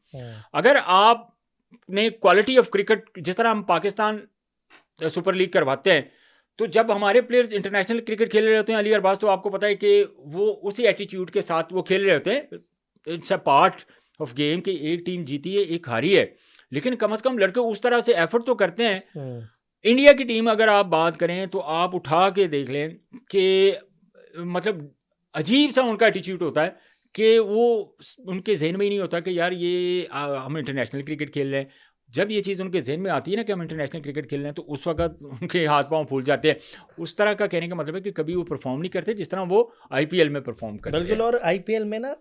अगर आपने क्वालिटी ऑफ क्रिकेट, जिस तरह हम पाकिस्तान सुपर लीग करवाते हैं, तो जब हमारे प्लेयर्स इंटरनेशनल क्रिकेट खेल रहे होते हैं, अली अरबाज, तो आपको पता है कि वो उसी एटीट्यूड के साथ वो खेल रहे होते हैं। It's a part of game कि एक टीम जीती है, एक हारी है, लेकिन कम से कम लड़के उस तरह से एफर्ट तो करते हैं। इंडिया की टीम अगर आप बात करें तो आप उठा के देख लें कि मतलब अजीब सा उनका एटीट्यूड होता है कि वो उनके जहन में ही नहीं होता कि यार ये हम इंटरनेशनल क्रिकेट खेल रहे हैं। जब ये चीज़ उनके जहन में आती है ना कि हम इंटरनेशनल क्रिकेट खेल रहे हैं, तो उस वक्त उनके हाथ पांव फूल जाते हैं। उस तरह का कहने का मतलब है कि कभी वो परफॉर्म नहीं करते जिस तरह वो आईपीएल में परफॉर्म करते हैं। बिल्कुल। और आईपीएल में ना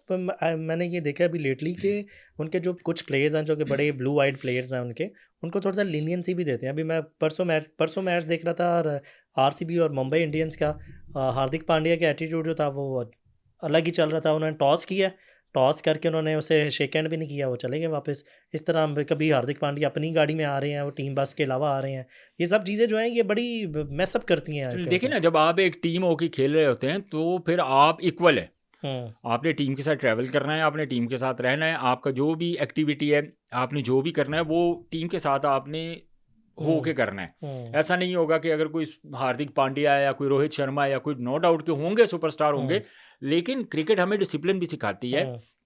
मैंने ये देखा अभी लेटली कि उनके जो कुछ प्लेयर्स हैं जो कि बड़े ब्लू आइड प्लेयर्स हैं, उनको थोड़ा सा लीनियंसी भी देते हैं। अभी मैं परसों मैच देख रहा था और आरसीबी और मुंबई इंडियंस का, हार्दिक पांड्या का एटीट्यूड जो था वो अलग ही चल रहा था। उन्होंने टॉस करके उन्होंने उसे शेक हैंड भी नहीं किया, वो चले गए वापस। इस तरह कभी हार्दिक पांड्या अपनी गाड़ी में आ रहे हैं, वो टीम बस के अलावा आ रहे हैं। ये सब चीज़ें जो हैं ये बड़ी मैसअप करती हैं। देखिए ना, जब आप एक टीम होकर खेल रहे होते हैं तो फिर आप इक्वल है। आपने टीम के साथ ट्रैवल करना है, आपने टीम के साथ रहना है, आपका जो भी एक्टिविटी है, आपने जो भी करना है वो टीम के साथ आपने हो के करना है। ऐसा नहीं होगा कि अगर कोई हार्दिक पांड्या है या कोई रोहित शर्मा है या कोई, नो डाउट के होंगे सुपरस्टार होंगे, लेकिन क्रिकेट हमें डिसिप्लिन भी सिखाती है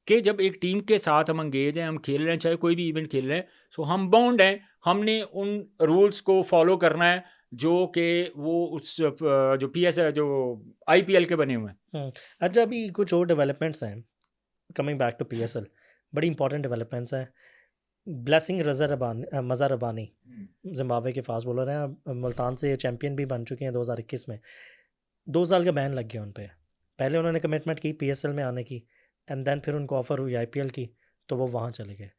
कि जब एक टीम के साथ हम एंगेज हैं, हम खेल रहे हैं, चाहे कोई भी इवेंट खेल रहे हैं, सो हम बाउंड हैं, हमने उन रूल्स को फॉलो करना है जो कि वो उस जो पीएस जो आईपीएल के बने हुए हैं। अच्छा, अभी कुछ और डेवलपमेंट्स हैं, कमिंग बैक टू पीएसएल, बड़ी इंपॉर्टेंट डेवलपमेंट्स हैं। ब्लेसिंग मज़हर रबानी जिम्बाब्वे के फास्ट बॉलर हैं, मुल्तान से चैंपियन भी बन चुके हैं 2021 में। 2 साल का बैन लग गया उन पर। पहले उन्होंने कमिटमेंट की पीएसएल में आने की, एंड देन फिर उनको ऑफ़र हुई आईपीएल की, तो वो वहाँ चले गए।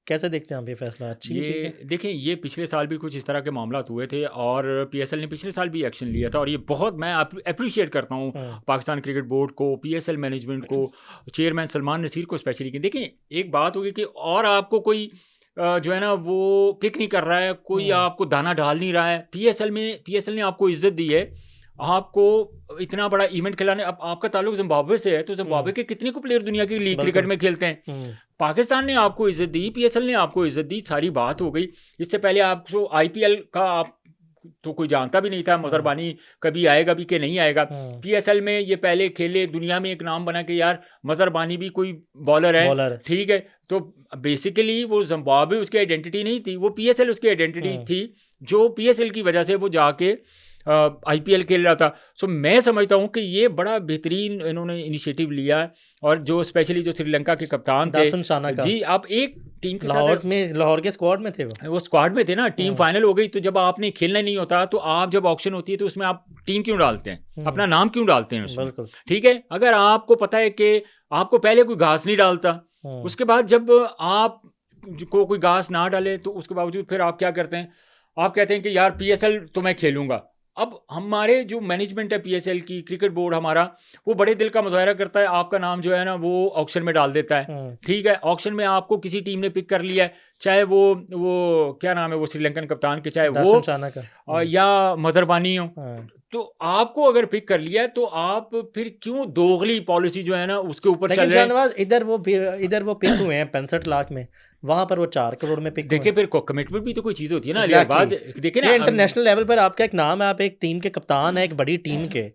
कैसे देखते हैं आप ये फैसला? अच्छी चीज़ है? देखें, ये पिछले साल भी कुछ इस तरह के मामला हुए थे और पीएसएल ने पिछले साल भी एक्शन लिया था, और ये बहुत मैं अप्रिशिएट करता हूँ पाकिस्तान क्रिकेट बोर्ड को, पीएसएल मैनेजमेंट को, चेयरमैन सलमान नसीर को स्पेशली। कि देखें, एक बात होगी कि और आपको कोई जो है ना वो पिक नहीं कर रहा है, कोई आपको दाना डाल नहीं रहा है। पीएसएल ने आपको इज्जत दी है, आपको इतना बड़ा इवेंट खिलाने। अब आपका ताल्लुक जिम्बाब्वे से है, तो जिम्बाब्वे के कितने को प्लेयर दुनिया की लीग क्रिकेट में खेलते हैं। पाकिस्तान ने आपको इज्जत दी, पीएसएल ने आपको इज्जत दी, सारी बात हो गई। इससे पहले आपको आईपीएल का आप तो कोई जानता भी नहीं था मज़हर रबानी कभी आएगा भी कि नहीं आएगा। पीएसएल में ये पहले खेले, दुनिया में एक नाम बना कि यार मज़हर रबानी भी कोई बॉलर है, ठीक है। तो बेसिकली वो जिम्बाब्वे उसकी आइडेंटिटी नहीं थी, वो पीएसएल उसकी आइडेंटिटी थी, जो पीएसएल की वजह से वो जाके आईपीएल खेल रहा था। सो मैं समझता हूँ कि ये बड़ा बेहतरीन इन्होंने इनिशिएटिव लिया। और जो स्पेशली जो श्रीलंका के कप्तान थे जी, आप एक टीम के साथ लाहौर के स्क्वाड में थे, वो स्क्वाड में थे ना, टीम फाइनल हो गई, तो जब आपने खेलना नहीं होता तो आप जब ऑक्शन होती है तो उसमें आप टीम क्यों डालते हैं, अपना नाम क्यों डालते हैं उसमें? ठीक है, अगर आपको पता है कि आपको पहले कोई घास नहीं डालता, उसके बाद जब आप को कोई घास ना डाले तो उसके बावजूद फिर आप क्या करते हैं, आप कहते हैं कि यार पीएसएल तो मैं खेलूंगा, अब हमारे जो मैनेजमेंट है पीएसएल की, क्रिकेट बोर्ड हमारा, वो बड़े दिल का मुजाहरा करता है, आपका नाम जो है ना वो ऑक्शन में डाल देता है। ठीक है, ऑक्शन में आपको किसी टीम ने पिक कर लिया है, चाहे वो क्या नाम है वो श्रीलंकन कप्तान के, चाहे वो या मजरबानी हो, तो आपको अगर पिक कर लिया है तो आप फिर क्यों दोगली पॉलिसी जो है ना उसके ऊपर चल रहे हैं। इधर वो पिक हुए हैं 65 लाख में, वहां पर वो 4 करोड़ में पिक। देखिए फिर कमिटमेंट भी तो कोई चीज होती है ना अलियाबाद। देखिए ना इंटरनेशनल लेवल पर आपका एक नाम है, आप एक टीम के कप्तान है, एक बड़ी टीम के,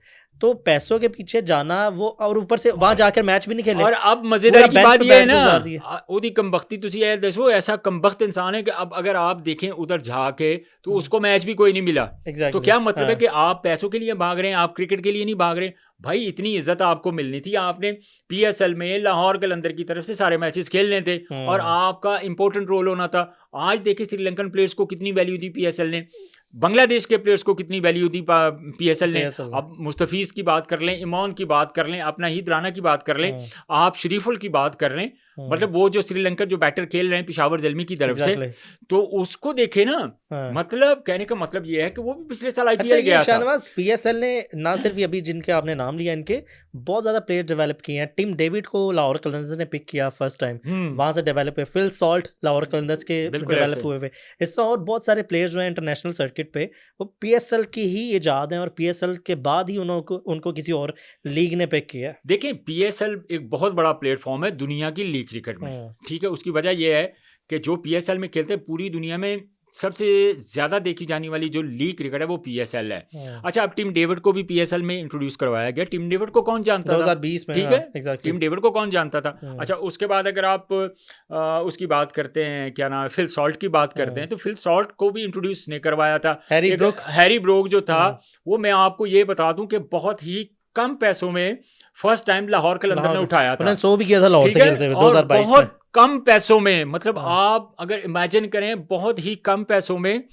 तो पैसों के पीछे जाना वो, और ऊपर से वहां जाकर मैच भी नहीं खेले। और अब मजेदार की बात ये है ना, ओदी कमबख्ती तुसी है दसो, ऐसा कमबख्त इंसान है कि अब अगर आप देखें उधर जाके तो उसको मैच भी कोई नहीं मिला। तो क्या मतलब है कि आप पैसों के लिए भाग रहे हैं, आप क्रिकेट के लिए नहीं भाग रहे। भाई इतनी इज्जत आपको मिलनी थी, आपने पीएसएल में लाहौर कलंदर की तरफ से सारे मैचेस खेलने थे और आपका इंपॉर्टेंट रोल होना था। आज देखिए श्रीलंकन प्लेयर्स को कितनी वैल्यू दी पीएसएल ने, बांग्लादेश के प्लेयर्स को कितनी वैल्यू दी पीएसएल ने। अब मुस्तफीज की बात कर लें, इमान की बात कर लें, अपना हीद राना की बात कर लें, आप शरीफुल की बात कर लें, मतलब वो जो श्रीलंका जो बैटर खेल रहे हैं पिशावर जलमी की तरफ से, तो उसको देखे ना। मतलब कहने का मतलब ये है कि वो भी पिछले साल आईपीएल गया था। शाहनवाज, पीएसएल ने ना सिर्फ अभी जिनके आपने नाम लिया, इनके बहुत ज्यादा प्लेयर डेवलप किए हैं। टिम डेविड को लाहौर कलंदर्स ने पिक किया फर्स्ट टाइम, वहां से डेवलप हुए। फिल सॉल्ट लाहौर कलंदर्स के डेवलप हुए। इस तरह और बहुत सारे प्लेयर्स जो हैं इंटरनेशनल सर्किट पे, वो पीएसएल की ही इजाद हैं और पीएसएल के बाद ही उनको किसी और लीग ने पिक किया। देखिए पीएसएल एक बहुत बड़ा प्लेटफॉर्म है दुनिया की लीग क्रिकेट में, ठीक है। उसकी वजह यह है कि जो पीएसएल में खेलते हैं पूरी दुनिया में सबसे ज्यादा देखी जाने वाली जो लीग क्रिकेट है वो पीएसएल है। अच्छा, अब टिम डेविड को भी पीएसएल में इंट्रोड्यूस करवाया गया। टिम डेविड को कौन जानता था 2020 में, ठीक है, टिम डेविड को कौन जानता था। अच्छा, उसके बाद अगर आप उसकी बात करते हैं, क्या नाम है, फिल सॉल्ट की बात करते हैं, तो फिल सॉल्ट को भी इंट्रोड्यूस नहीं करवाया था। हैरी ब्रोक जो था वो, मैं आपको ये बता दूं कि बहुत ही कम पैसों में फर्स्ट टाइम लाहौर कलंदर ने उठाया था। शो भी किया था लाहौर से खेलते हुए 2022 में। कम पैसों में, मतलब आप अगर इमेजिन करें बहुत ही कम पैसों में,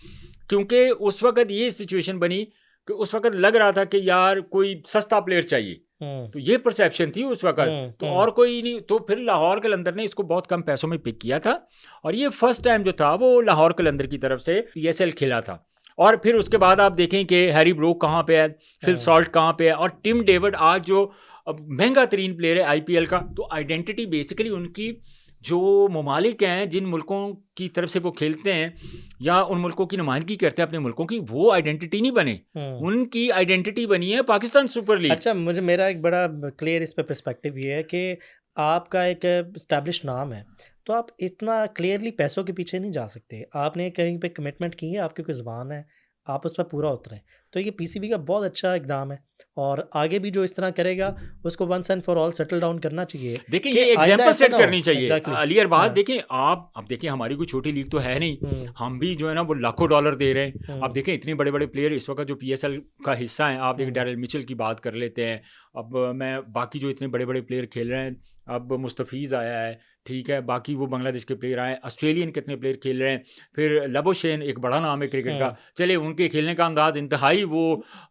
क्योंकि उस वक्त ये सिचुएशन बनी कि उस वक्त लग रहा था कि यार कोई सस्ता प्लेयर चाहिए, तो ये परसेप्शन थी उस वक्त, तो और कोई नहीं। तो फिर लाहौर कलंदर ने इसको बहुत कम पैसों में पिक किया था और ये फर्स्ट टाइम जो था वो लाहौर कलंदर की तरफ से पीएसएल खेला था। और फिर उसके बाद आप देखें कि हैरी ब्रोक कहाँ पे है, फिल सॉल्ट कहाँ पे है, और टिम डेविड आज जो महंगा तरीन प्लेयर है आईपीएल का। तो आइडेंटिटी बेसिकली उनकी जो ममालिक हैं, जिन मुल्कों की तरफ से वो खेलते हैं या उन मुल्कों की नुमाइंदगी करते हैं अपने मुल्कों की, वो आइडेंटिटी नहीं बने, उनकी आइडेंटिटी बनी है पाकिस्तान सुपर लीग। अच्छा, मेरा एक बड़ा क्लियर इस पे पर्सपेक्टिव ये है कि आपका एक एस्टैब्लिश नाम है, तो आप इतना क्लियरली पैसों के पीछे नहीं जा सकते। आपने कहीं पे कमिटमेंट की है, आपकी कोई ज़बान है, आप उस पर पूरा उतरें। तो ये पीसीबी का बहुत अच्छा इकदाम है और आगे भी जो इस तरह करेगा उसको once and for all settle down करना चाहिए। देखिए ये एग्जांपल सेट करनी चाहिए। अली अरबाज देखिए, आप अब देखिए हमारी कोई छोटी लीग तो है नहीं, हम भी जो है ना वो लाखों डॉलर दे रहे हैं। आप देखें इतने बड़े बड़े प्लेयर इस वक्त जो पीएसएल का हिस्सा हैं, आप देखिए डैरिल मिचेल की बात कर लेते हैं, अब मैं बाकी जो इतने बड़े बड़े प्लेयर खेल रहे हैं, अब मुस्तफीज़ आया है, ठीक है, बाकी वो बांग्लादेश के प्लेयर आए, ऑस्ट्रेलियन कितने प्लेयर खेल रहे हैं, फिर लबोशेन एक बड़ा नाम है क्रिकेट का, चले उनके खेलने का अंदाज इंतहाई वो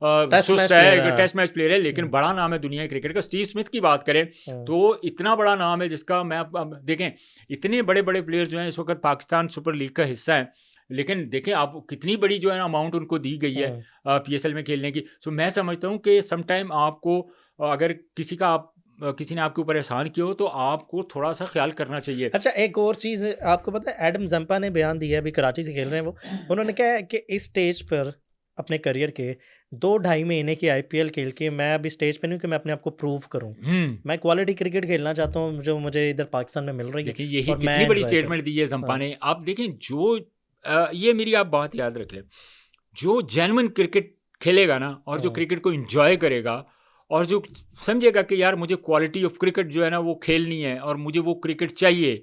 सुस्त है, टेस्ट मैच प्लेयर है, लेकिन बड़ा नाम है दुनिया क्रिकेट का। स्टीव स्मिथ की बात करें तो इतना बड़ा नाम है जिसका मैं देखें इतने बड़े बड़े प्लेयर जो हैं इस वक्त पाकिस्तान सुपर लीग का हिस्सा है, लेकिन देखें आप कितनी बड़ी जो है ना अमाउंट उनको दी गई है पीएसएल में खेलने की। सो मैं समझता हूँ कि समटाइम आपको अगर किसी ने आपके ऊपर एहसान किया हो तो आपको थोड़ा सा ख्याल करना चाहिए। अच्छा, एक और चीज़ आपको पता है, एडम जंपा ने बयान दिया है, अभी कराची से खेल रहे हैं वो, उन्होंने कहा है कि इस स्टेज पर अपने करियर के 2-2.5 महीने की आईपीएल खेल के मैं अभी स्टेज पे नहीं हूँ कि मैं अपने आप को प्रूव करूँ, मैं क्वालिटी क्रिकेट खेलना चाहता हूँ जो मुझे इधर पाकिस्तान में मिल रही है। देखिए यही कितनी बड़ी स्टेटमेंट दी है जंपा ने। आप देखें जो ये मेरी आप बात याद रख लें, जो जेन्युइन क्रिकेट खेलेगा ना और जो क्रिकेट को एंजॉय करेगा और जो समझेगा कि यार मुझे क्वालिटी ऑफ क्रिकेट जो है ना वो खेलनी है और मुझे वो क्रिकेट चाहिए,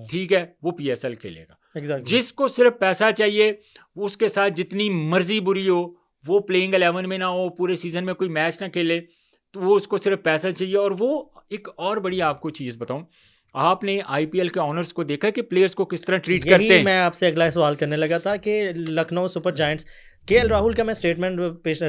ठीक है, वो पीएसएल खेलेगा। जिसको सिर्फ पैसा चाहिए, उसके साथ जितनी मर्जी बुरी हो, वो प्लेइंग 11 में ना हो, पूरे सीजन में कोई मैच ना खेले, तो वो उसको सिर्फ पैसा चाहिए। और वो एक और बड़ी आपको चीज़ बताऊं, आपने आईपीएल के ऑनर्स को देखा कि प्लेयर्स को किस तरह ट्रीट करते हैं। मैं आपसे अगला सवाल करने लगा था कि Lucknow super giants, KL Rahul का मैं स्टेटमेंट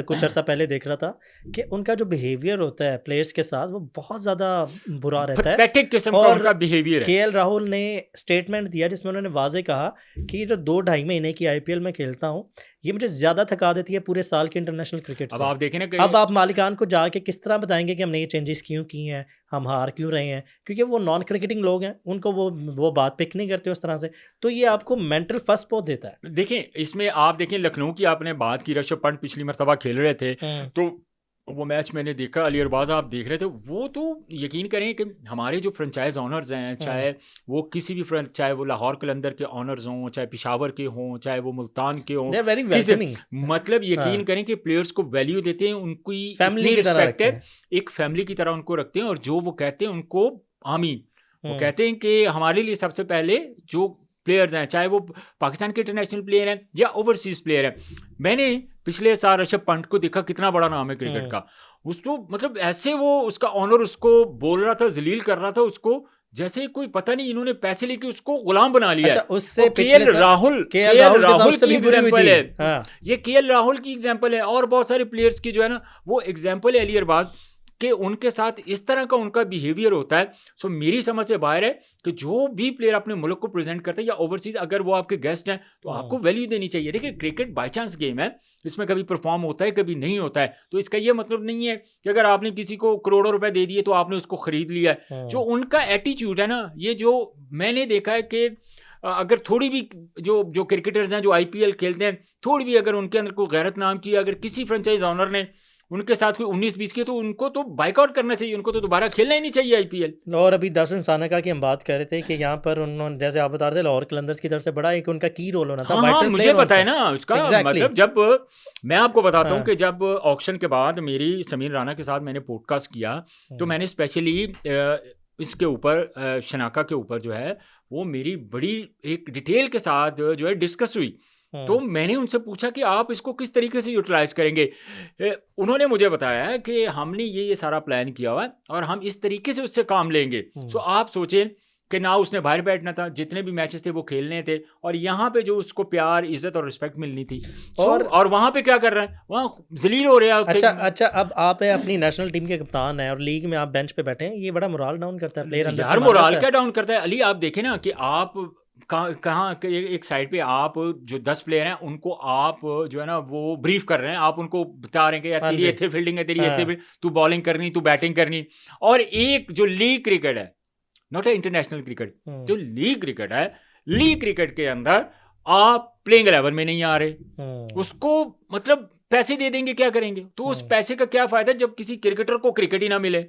कुछ अर्सा पहले देख रहा था कि उनका जो बिहेवियर होता है प्लेयर्स के साथ वो बहुत ज़्यादा बुरा रहता है, पैथेटिक किस्म का उनका बिहेवियर है। केएल राहुल ने स्टेटमेंट दिया जिसमें उन्होंने वाजे कहा कि जो 2-2.5 महीने की आईपीएल में खेलता हूँ, ये मुझे ज़्यादा थका देती है पूरे साल के इंटरनेशनल क्रिकेट अब से। आप देखें ना अब कि आप मालिकान को जाके किस तरह बताएंगे कि हमने ये चेंजेस क्यों किए हैं, हम हार क्यों रहे हैं, क्योंकि वो नॉन क्रिकेटिंग लोग हैं, उनको वो बात पिक नहीं करते उस तरह से। तो ये आपको मेंटल फर्स्ट बहुत देता है। देखें, इसमें आप देखें लखनऊ की आपने बात की, ऋषभ पंत पिछली मरतबा खेल रहे थे, तो वो मैच मैंने देखा, अली अरबाज आप देख रहे थे, वो तो यकीन करें कि हमारे जो फ्रेंचाइज ऑनर्स हैं, चाहे वो किसी भी चाहे वो लाहौर कलंदर के ऑनर्स हों, चाहे पिशावर के हों, चाहे वो मुल्तान के हों, दे आर वेरी किसी वेलकमिंग, मतलब यकीन करें कि प्लेयर्स को वैल्यू देते हैं, उनकी फैमिली इतनी की तरह रिस्पेक्ट रखते है, हैं। एक फैमिली की तरह उनको रखते हैं, और जो वो कहते हैं उनको आमीन। वो हम्म, कहते हैं कि हमारे लिए सबसे पहले जो प्लेयर्स हैं, चाहे वो पाकिस्तान के इंटरनेशनल प्लेयर हैं या ओवरसीज प्लेयर हैं, मैंने पिछले साल ऋषभ पंत को देखा, कितना बड़ा नाम है क्रिकेट का, उसको मतलब ऐसे वो उसका ऑनर उसको बोल रहा था, जलील कर रहा था उसको, जैसे कोई पता नहीं इन्होंने पैसे लेके उसको गुलाम बना लिया अच्छा है। उससे वो पिछले साल केएल केएल राहुल के साथ राहुल उससे की भी बुरी हुई एग्जाम्पल थी। है, हाँ, ये केएल राहुल की एग्जाम्पल है, और बहुत सारे प्लेयर्स की जो है ना वो एग्जाम्पल है अली अरबाज कि उनके साथ इस तरह का उनका बिहेवियर होता है। सो मेरी समझ से बाहर है कि जो भी प्लेयर अपने मुल्क को प्रेजेंट करते हैं या ओवरसीज, अगर वो आपके गेस्ट हैं तो आपको वैल्यू देनी चाहिए। देखिए क्रिकेट बाई चांस गेम है, इसमें कभी परफॉर्म होता है कभी नहीं होता है, तो इसका ये मतलब नहीं है कि अगर आपने किसी को करोड़ों रुपए दे दिए तो आपने उसको खरीद लिया है। जो उनका एटीट्यूड है ना, ये जो मैंने देखा है कि अगर थोड़ी भी जो क्रिकेटर्स हैं जो आईपीएल खेलते हैं, थोड़ी भी अगर उनके अंदर कोई गैरत नाम की, अगर किसी फ्रेंचाइज ऑनर ने उनके साथ कोई 19-20 की, तो उनको तो बाइकआउट करना चाहिए, उनको तो दोबारा खेलना ही नहीं चाहिए आईपीएल। और अभी दारुल सानका की हम बात कर रहे थे कि यहाँ पर उन्होंने, जैसे आप बता रहे थे, लाहौर कलंदर्स की तरफ से बड़ा एक उनका की रोल होना था, हाँ वाइटल मुझे प्लेयर पता है उनका। ना उसका एग्जैक्टली, मतलब, जब मैं आपको बताता हूँ हाँ, कि जब ऑक्शन के बाद मेरी समीर राना के साथ मैंने पॉडकास्ट किया, तो मैंने स्पेशली इसके ऊपर शनाका के ऊपर जो है वो मेरी बड़ी एक डिटेल के साथ जो है डिस्कस हुई। तो मैंने उनसे पूछा कि आप इसको किस तरीके से यूटिलाइज करेंगे। उन्होंने मुझे बताया कि हमने ये सारा प्लान किया हुआ है और हम इस तरीके से उससे काम लेंगे। सो आप सोचें कि ना उसने बाहर बैठना था, जितने भी मैचेस थे वो खेलने थे, और यहाँ पे जो उसको प्यार इज्जत और रिस्पेक्ट मिलनी थी। और वहाँ पे क्या कर रहा है, वहाँ जलील हो रहा है। अच्छा, अब आप अपनी नेशनल टीम के कप्तान हैं और लीग में आप बेंच पे बैठे हैं, ये बड़ा मोराल डाउन करता है प्लेयर अंदर से, यार मान मोराल जाता क्या डाउन करता है अली? आप देखें ना कि आप कहाँ एक साइड पे आप जो 10 प्लेयर हैं उनको आप जो है ना वो ब्रीफ कर रहे हैं, आप उनको बता रहे हैं कि यार हाँ तेरी जी, इतनी फील्डिंग है, तेरी हाँ, इतनी तू बॉलिंग करनी, तू बैटिंग करनी। और एक जो लीग क्रिकेट है, नॉट ए इंटरनेशनल क्रिकेट, जो लीग क्रिकेट है, लीग क्रिकेट के अंदर आप प्लेइंग 11 में नहीं आ रहे, उसको मतलब पैसे दे देंगे, क्या करेंगे? तो उस पैसे का क्या फायदा जब किसी क्रिकेटर को क्रिकेट ही ना मिले।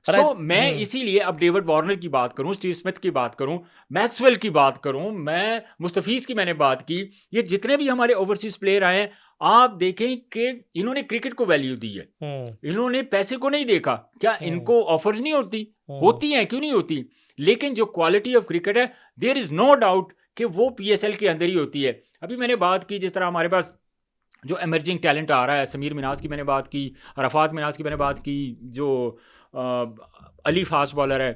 सो मैं इसीलिए अब डेविड वार्नर की बात करूं, स्टीव स्मिथ की बात करूं, मैक्सवेल की बात करूं, मैं मुस्तफीज की मैंने बात की, ये जितने भी हमारे ओवरसीज प्लेयर आए हैं, आप देखें कि इन्होंने क्रिकेट को वैल्यू दी है, इन्होंने पैसे को नहीं देखा। क्या इनको ऑफर्स नहीं होती हैं? क्यों नहीं होती? लेकिन जो क्वालिटी ऑफ क्रिकेट है, देयर इज नो डाउट कि वो पीएसएल के अंदर ही होती है। अभी मैंने बात की जिस तरह हमारे पास जो एमर्जिंग टैलेंट आ रहा है, समीर मिनाज की मैंने बात की, अरफात मिनाज की मैंने बात की, जो अली फास्ट बॉलर है,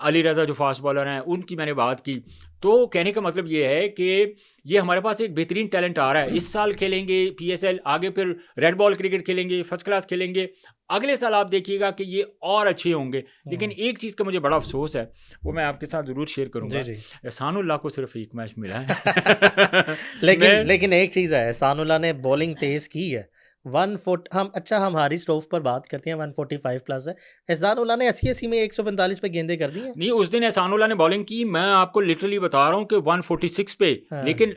अली रज़ा जो फास्ट बॉलर हैं, उनकी मैंने बात की। तो कहने का मतलब ये है कि ये हमारे पास एक बेहतरीन टैलेंट आ रहा है। इस साल खेलेंगे पीएसएल, आगे फिर रेड बॉल क्रिकेट खेलेंगे, फर्स्ट क्लास खेलेंगे, अगले साल आप देखिएगा कि ये और अच्छे होंगे। लेकिन एक चीज़ का मुझे बड़ा अफसोस है, वो मैं आपके साथ ज़रूर शेयर करूँगा। एहसानुल्लाह को सिर्फ एक मैच मिला है। लेकिन एक चीज़ है, एहसानुल्लाह ने बॉलिंग तेज़ की है, 140, हम हारी स्टोव पर बात करते हैं, 145 प्लस है, एहसानुल्लाह ने 80 में 145 पे गेंदें कर दी हैं। नहीं, उस दिन एहसानुल्लाह ने बॉलिंग की, मैं आपको लिटरली बता रहा हूँ कि 146 पे। लेकिन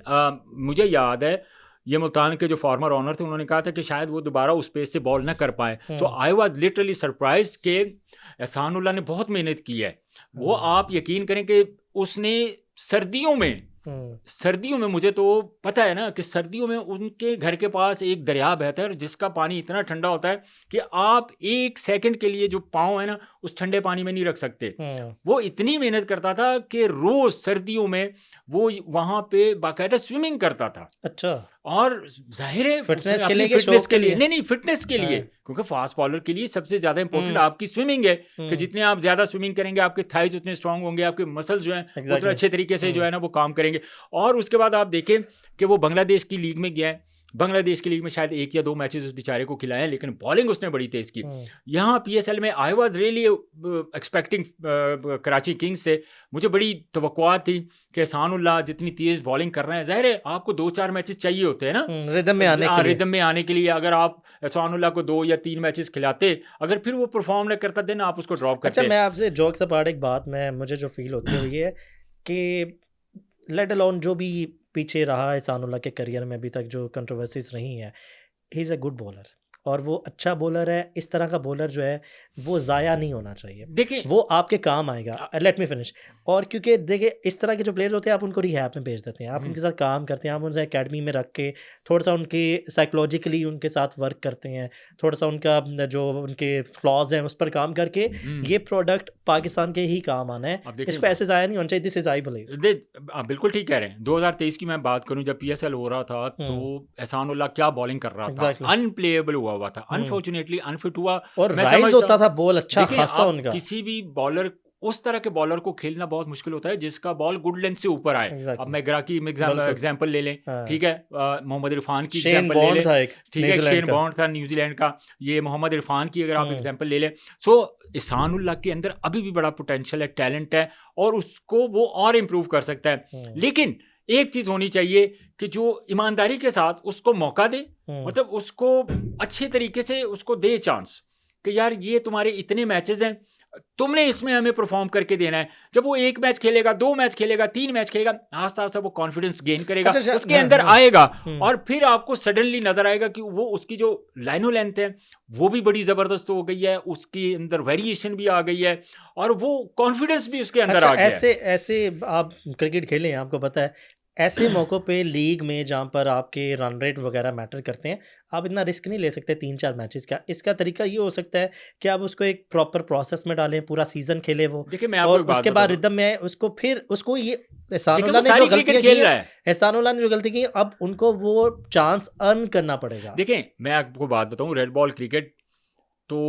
मुझे याद है ये मुल्तान के जो फॉर्मर ऑनर थे, उन्होंने कहा था कि शायद वो दोबारा उस पेस से बॉल ना कर पाए। सो आई वाज लिटरली सरप्राइज कि एहसानुल्लाह ने बहुत मेहनत की है। वो आप यकीन करें कि उसने सर्दियों में मुझे तो पता है ना कि सर्दियों में उनके घर के पास एक दरिया बहता है जिसका पानी इतना ठंडा होता है कि आप एक सेकंड के लिए जो पाँव है ना उस ठंडे पानी में नहीं रख सकते। वो इतनी मेहनत करता था कि रोज सर्दियों में वो वहां पे बाकायदा स्विमिंग करता था। अच्छा, और जाहिर है फिटनेस के लिए, नहीं फिटनेस के लिए, क्योंकि फास्ट बॉलर के लिए सबसे ज्यादा इंपॉर्टेंट आपकी स्विमिंग है कि जितने आप ज्यादा स्विमिंग करेंगे आपके थाइज उतने स्ट्रांग होंगे, आपके मसल जो हैं उतने अच्छे तरीके से जो है ना वो काम करेंगे। और उसके बाद आप देखें कि वो बांग्लादेश की लीग में गया है बांग्लादेश की लीग में शायद 1 या 2 मैचेस उस बेचारे को खिलाए, लेकिन बॉलिंग उसने बड़ी तेज़ की। यहाँ पीएसएल में I was really expecting Karachi Kings से मुझे बड़ी तवक्कुआत थी कि एहसानुल्लाह जितनी तेज़ बॉलिंग कर रहे हैं, ज़ाहिर है आपको 2-4 मैचेस चाहिए होते हैं ना रिदम में आने के लिए। रिदम में आने के लिए। अगर आप एहसानुल्लाह को 2 या 3 मैचेस खिलाते, अगर फिर वो परफॉर्म नहीं करता देन आप उसको ड्रॉप करते। अच्छा, मैं आपसे जोक्स अपार्ट एक बात मुझे जो फील होती है वो ये है कि लेट अलोन जो भी पीछे रहा है एहसानुल्लाह के करियर में अभी तक जो कंट्रोवर्सीज रही हैं, he is a good bowler और वो अच्छा बॉलर है। इस तरह का बॉलर जो है वो ज़ाया नहीं होना चाहिए, देखिए वो आपके काम आएगा। Let me finish. और क्योंकि देखिए इस तरह के जो प्लेयर्स होते हैं आप उनको रिहैब में भेज देते हैं, आप उनके साथ काम करते हैं, आप उनसे एकेडमी में रख के थोड़ा सा उनकी साइकोलॉजिकली उनके साथ वर्क करते हैं, थोड़ा सा उनका जो उनके फ्लॉज हैं उस पर काम करके ये प्रोडक्ट पाकिस्तान के ही काम आना है। इसको ऐसे ज़ाया नहीं होना चाहिए। This is I believe. आप बिल्कुल ठीक कह रहे हैं। 2023 की मैं बात करूं, जब पीएसएल हो रहा था तो एहसानुल्लाह क्या बॉलिंग कर रहा था, अनप्लेएबल हुआ था, अनफॉर्चुनेटली अनफिट हुआ। और राइज होता था बॉल अच्छा खासा उनका। किसी भी बॉलर, उस तरह के बॉलर को खेलना बहुत मुश्किल होता है जिसका बॉल गुड लेंथ से ऊपर आए। अब मैं ग्रा की एग्जांपल ले लें, ठीक है, मोहम्मद इरफान की एग्जांपल ले लें, ठीक है, शेन बॉन्ड था न्यूजीलैंड का, ये मोहम्मद इरफान की अगर आप एग्जांपल ले लें। सो एहसानुल्लाह के अंदर अभी भी बड़ा पोटेंशियल है, टैलेंट है और उसको वो और इम्प्रूव कर सकता है। लेकिन एक चीज होनी चाहिए कि जो ईमानदारी के साथ उसको मौका दे, मतलब उसको अच्छे तरीके से उसको दे चांस कि यार ये तुम्हारे इतने मैचेस हैं, तुमने इसमें हमें परफॉर्म करके देना है। जब वो 1 मैच खेलेगा, 2 मैच खेलेगा, 3 मैच खेलेगा, आस्ता आस्ता वो कॉन्फिडेंस गेन करेगा, उसके अंदर आएगा और फिर आपको सडनली नजर आएगा कि वो उसकी जो लाइनो लेंथ है वो भी बड़ी जबरदस्त हो गई है, उसके अंदर वेरिएशन भी आ गई है और वो कॉन्फिडेंस भी उसके अंदर आ गया है। ऐसे आप क्रिकेट खेलें, आपको पता है ऐसे मौक़ों पे लीग में जहाँ पर आपके रन रेट वगैरह मैटर करते हैं, आप इतना रिस्क नहीं ले सकते 3-4 मैचेस का। इसका तरीका ये हो सकता है कि आप उसको एक प्रॉपर प्रोसेस में डालें, पूरा सीजन खेले वो। देखिए मैं आपको और उसके बाद रिदम में उसको फिर उसको ये एहसानुल्लाह ने जो गलतियां की है, एहसानुल्लाह ने जो गलती की अब उनको वो चांस अर्न करना पड़ेगा। देखिए मैं आपको बात बताऊं, रेड बॉल क्रिकेट तो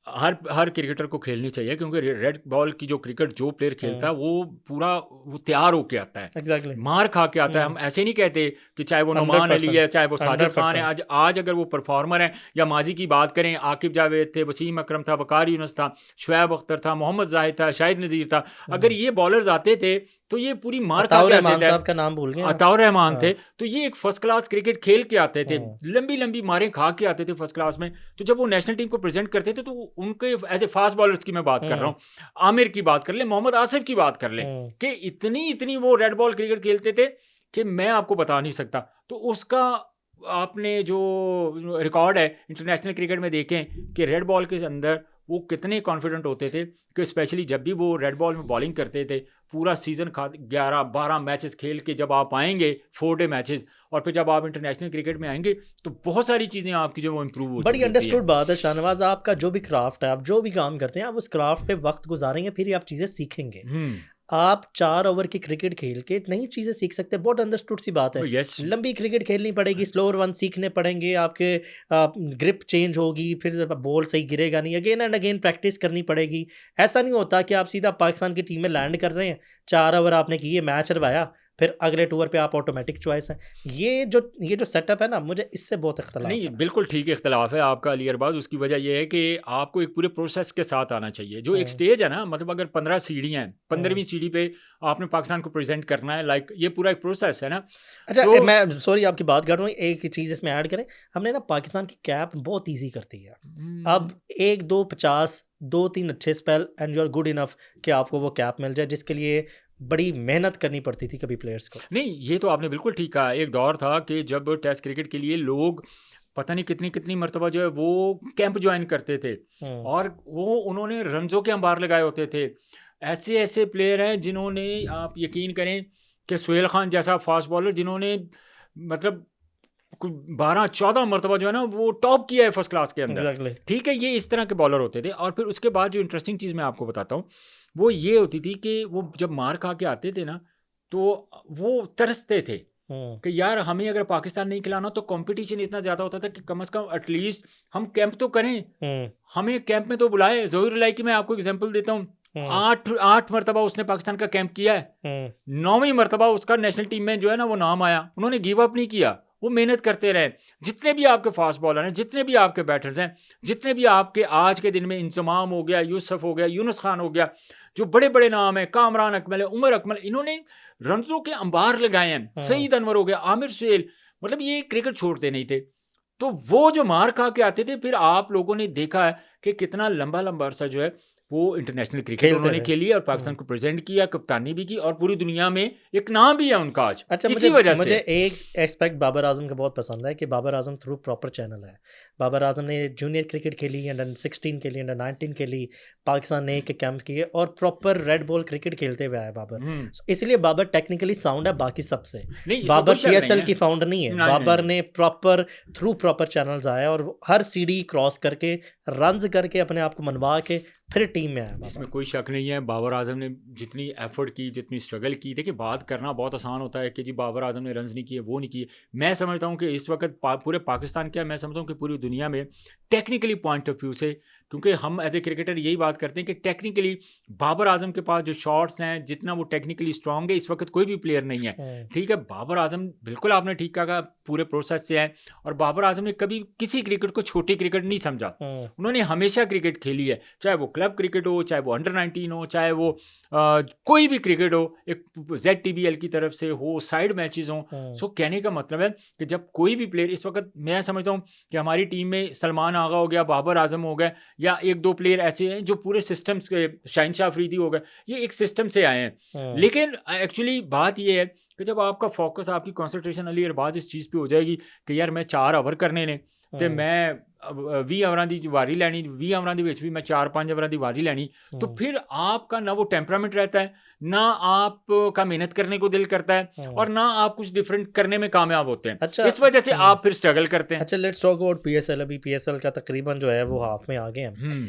हर क्रिकेटर को खेलनी चाहिए, क्योंकि रेड बॉल की जो क्रिकेट जो प्लेयर खेलता है वो पूरा वो तैयार होके आता है, Exactly. मार खा के आता है। हम ऐसे नहीं कहते कि चाहे वो नुमान अली है, चाहे वो साजिद खान है, आज अगर वो परफॉर्मर है, या माजी की बात करें, आकिब जावेद थे, वसीम अकरम था, वकार यूनुस था, शुएब अख्तर था, मोहम्मद जाहिद था, शाहिद नज़ीर था, अगर ये बॉलर्स आते थे तो ये पूरी मार खा के आते थे। का नाम भूल गए, अताउर रहमान थे, तो ये एक फर्स्ट क्लास क्रिकेट खेल के आते थे, लंबी लंबी मारें खा के आते थे फर्स्ट क्लास में। तो जब वो नेशनल टीम को प्रेजेंट करते थे तो उनके एज ए फास्ट बॉलर्स की मैं बात कर रहा हूँ, आमिर की बात कर लें, मोहम्मद आसिफ की बात कर लें, कि इतनी वो रेड बॉल क्रिकेट खेलते थे कि मैं आपको बता नहीं सकता। तो उसका आपने जो रिकॉर्ड है इंटरनेशनल क्रिकेट में देखें कि रेड बॉल के अंदर वो कितने कॉन्फिडेंट होते थे कि स्पेशली जब भी वो रेड बॉल में बॉलिंग करते थे, पूरा सीजन 11-12 मैचेस खेल के जब आप आएंगे, 4 डे मैचेस, और फिर जब आप इंटरनेशनल क्रिकेट में आएंगे तो बहुत सारी चीज़ें आपकी जो वो इम्प्रूव हो। बड़ी अंडरस्टूड बात है शाहनवाज, आपका जो भी क्राफ्ट है, आप जो भी काम करते हैं, आप उस क्राफ्ट पे वक्त गुजारेंगे, फिर आप चीज़ें सीखेंगे। आप 4 ओवर की क्रिकेट खेल के नई चीज़ें सीख सकते हैं, बहुत अंडरस्टूड सी बात है। लंबी क्रिकेट खेलनी पड़ेगी, स्लोअर वन सीखने पड़ेंगे, आपके ग्रिप चेंज होगी, फिर बॉल सही गिरेगा नहीं, अगेन एंड अगेन प्रैक्टिस करनी पड़ेगी। ऐसा नहीं होता कि आप सीधा पाकिस्तान की टीम में लैंड कर रहे हैं, 4 ओवर आपने किए, मैच हरवाया, फिर अगले टूर पे आप ऑटोमेटिक चॉइस है। ये जो सेटअप है ना, मुझे इससे बहुत इख्तलाफ नहीं, बिल्कुल ठीक इख्तलाफ है आपका अली अरबाज। उसकी वजह यह है कि आपको एक पूरे प्रोसेस के साथ आना चाहिए। जो एक स्टेज है ना, मतलब अगर 15 सीढ़ियाँ हैं, 15वीं सीढ़ी पे आपने पाकिस्तान को प्रेजेंट करना है, लाइक ये पूरा एक प्रोसेस है ना। अच्छा तो, मैं सॉरी आपकी बात कर रहा हूँ, एक चीज़ इसमें ऐड करें, हमने ना पाकिस्तान की कैप बहुत ईजी कर दी है। अब 1-2-50 2-3 अच्छे spell and you are good enough कि आपको वो कैप मिल जाए, जिसके लिए बड़ी मेहनत करनी पड़ती थी कभी प्लेयर्स को। नहीं, ये तो आपने बिल्कुल ठीक कहा। एक दौर था कि जब टेस्ट क्रिकेट के लिए लोग पता नहीं कितनी मरतबा जो है वो कैंप ज्वाइन करते थे, और वो उन्होंने रंजों के अंबार लगाए होते थे। ऐसे प्लेयर हैं जिन्होंने, आप यकीन करें कि सुहेल खान जैसा फास्ट बॉलर जिन्होंने मतलब 12-14 मरतबा जो है ना वो टॉप किया है फर्स्ट क्लास के अंदर। ठीक है, ये इस तरह के बॉलर होते थे। और फिर उसके बाद जो इंटरेस्टिंग चीज़ मैं आपको बताता हूँ वो ये होती थी कि वो जब मार खा के आते थे ना, तो वो तरसते थे कि यार हमें अगर पाकिस्तान नहीं खिलाना तो कंपटीशन इतना ज़्यादा होता था कि कम से कम एटलीस्ट हम कैंप तो करें, हमें कैंप में तो बुलाए। ज़हीर रलाई की मैं आपको एग्जांपल देता हूँ, 8 मरतबा उसने पाकिस्तान का कैंप किया है, 9वीं मरतबा उसका नेशनल टीम में जो है ना वो नाम आया, उन्होंने गिव अप नहीं किया, वो मेहनत करते रहें। जितने भी आपके फास्ट बॉलर हैं, जितने भी आपके बैटर्स हैं, जितने भी आपके आज के दिन में इंजमाम हो गया, यूसुफ हो गया, यूनुस खान हो गया, जो बड़े बड़े नाम हैं, कामरान अकमल है, उमर अकमल, इन्होंने रनों के अंबार लगाए हैं। सईद अनवर हो गया, आमिर सुहेल, मतलब ये क्रिकेट छोड़ते नहीं थे। तो वो जो मार खा के आते थे, फिर आप लोगों ने देखा है कि कितना लंबा लंबा अरसा जो है वो इंटरनेशनल क्रिकेट खेलते उन्होंने रहे। खेली और पाकिस्तान को प्रेजेंट किया, कप्तानी भी की, और पूरी दुनिया में एक नाम भी है उनका आज अच्छा, इसी वजह मुझे से। एक एस्पेक्ट बाबर आजम का बहुत पसंद है कि Babar Azam through proper channel है। बाबर आजम ने जूनियर क्रिकेट खेली, अंडर 16 खेली, अंडर 19 खेली, पाकिस्तान ने एक कैंप किए और प्रॉपर रेड बॉल क्रिकेट खेलते हुए आया बाबर। इसलिए बाबर टेक्निकली साउंड है बाकी सबसे। नहीं, इसमें बाबर कोई शक नहीं पीएसएल है। की फाउंडर नहीं है। नहीं, बाबर नहीं। ने प्रॉपर थ्रू प्रॉपर चैनल्स आया और हर सीढ़ी क्रॉस करके रन्स करके अपने आप को मनवा के फिर टीम में आया। इसमें कोई शक नहीं है, बाबर आजम ने जितनी एफर्ट की, जितनी स्ट्रगल की, देखिए बात करना बहुत आसान होता है कि जी बाबर आजम ने रन्स नहीं किए, वो नहीं किए। मैं समझता हूँ कि इस वक्त पूरे पाकिस्तान क्या, मैं समझता हूँ कि पूरी दुनिया में टेक्निकली पॉइंट ऑफ व्यू से, क्योंकि हम एज ए क्रिकेटर यही बात करते हैं कि टेक्निकली बाबर आजम के पास जो शॉट्स हैं, जितना वो टेक्निकली स्ट्रांग है, इस वक्त कोई भी प्लेयर नहीं है। ठीक है, बाबर आजम बिल्कुल आपने ठीक कहा, पूरे प्रोसेस से है, और बाबर आजम ने कभी किसी क्रिकेट को छोटी क्रिकेट नहीं समझा। उन्होंने हमेशा क्रिकेट खेली है, चाहे वो क्लब क्रिकेट हो, चाहे वो अंडर 19 हो, चाहे वो कोई भी क्रिकेट हो, एक ZTBL की तरफ से हो, साइड मैचेस हों। सो कहने का मतलब है कि जब कोई भी प्लेयर, इस वक्त मैं समझता हूँ कि हमारी टीम में सलमान आगा हो गया, बाबर आजम हो गए, या एक दो प्लेयर ऐसे हैं जो पूरे सिस्टम के, शाहिनशाह अफरीदी हो गए, ये एक सिस्टम से आए हैं। लेकिन एक्चुअली बात ये है कि जब आपका फोकस, आपकी कॉन्सेंट्रेशन अली अरबाज इस चीज़ पे हो जाएगी कि यार मैं 4 ओवर करने ने ते मैं 20 ओवरां दी वारी लैनी, 20 ओवरां दे विच भी मैं 4-5 ओवरां दी वारी लैनी, तो फिर आपका ना वो टेम्परामेंट रहता है, ना आपका मेहनत करने को दिल करता है, और ना आप कुछ डिफरेंट करने में कामयाब होते हैं। अच्छा, इस वजह से आप फिर स्ट्रगल करते हैं। अच्छा, लेट्स टॉक अबाउट पीएसएल। अभी पीएसएल का तकरीबन जो है वो हाफ में आ गए हैं।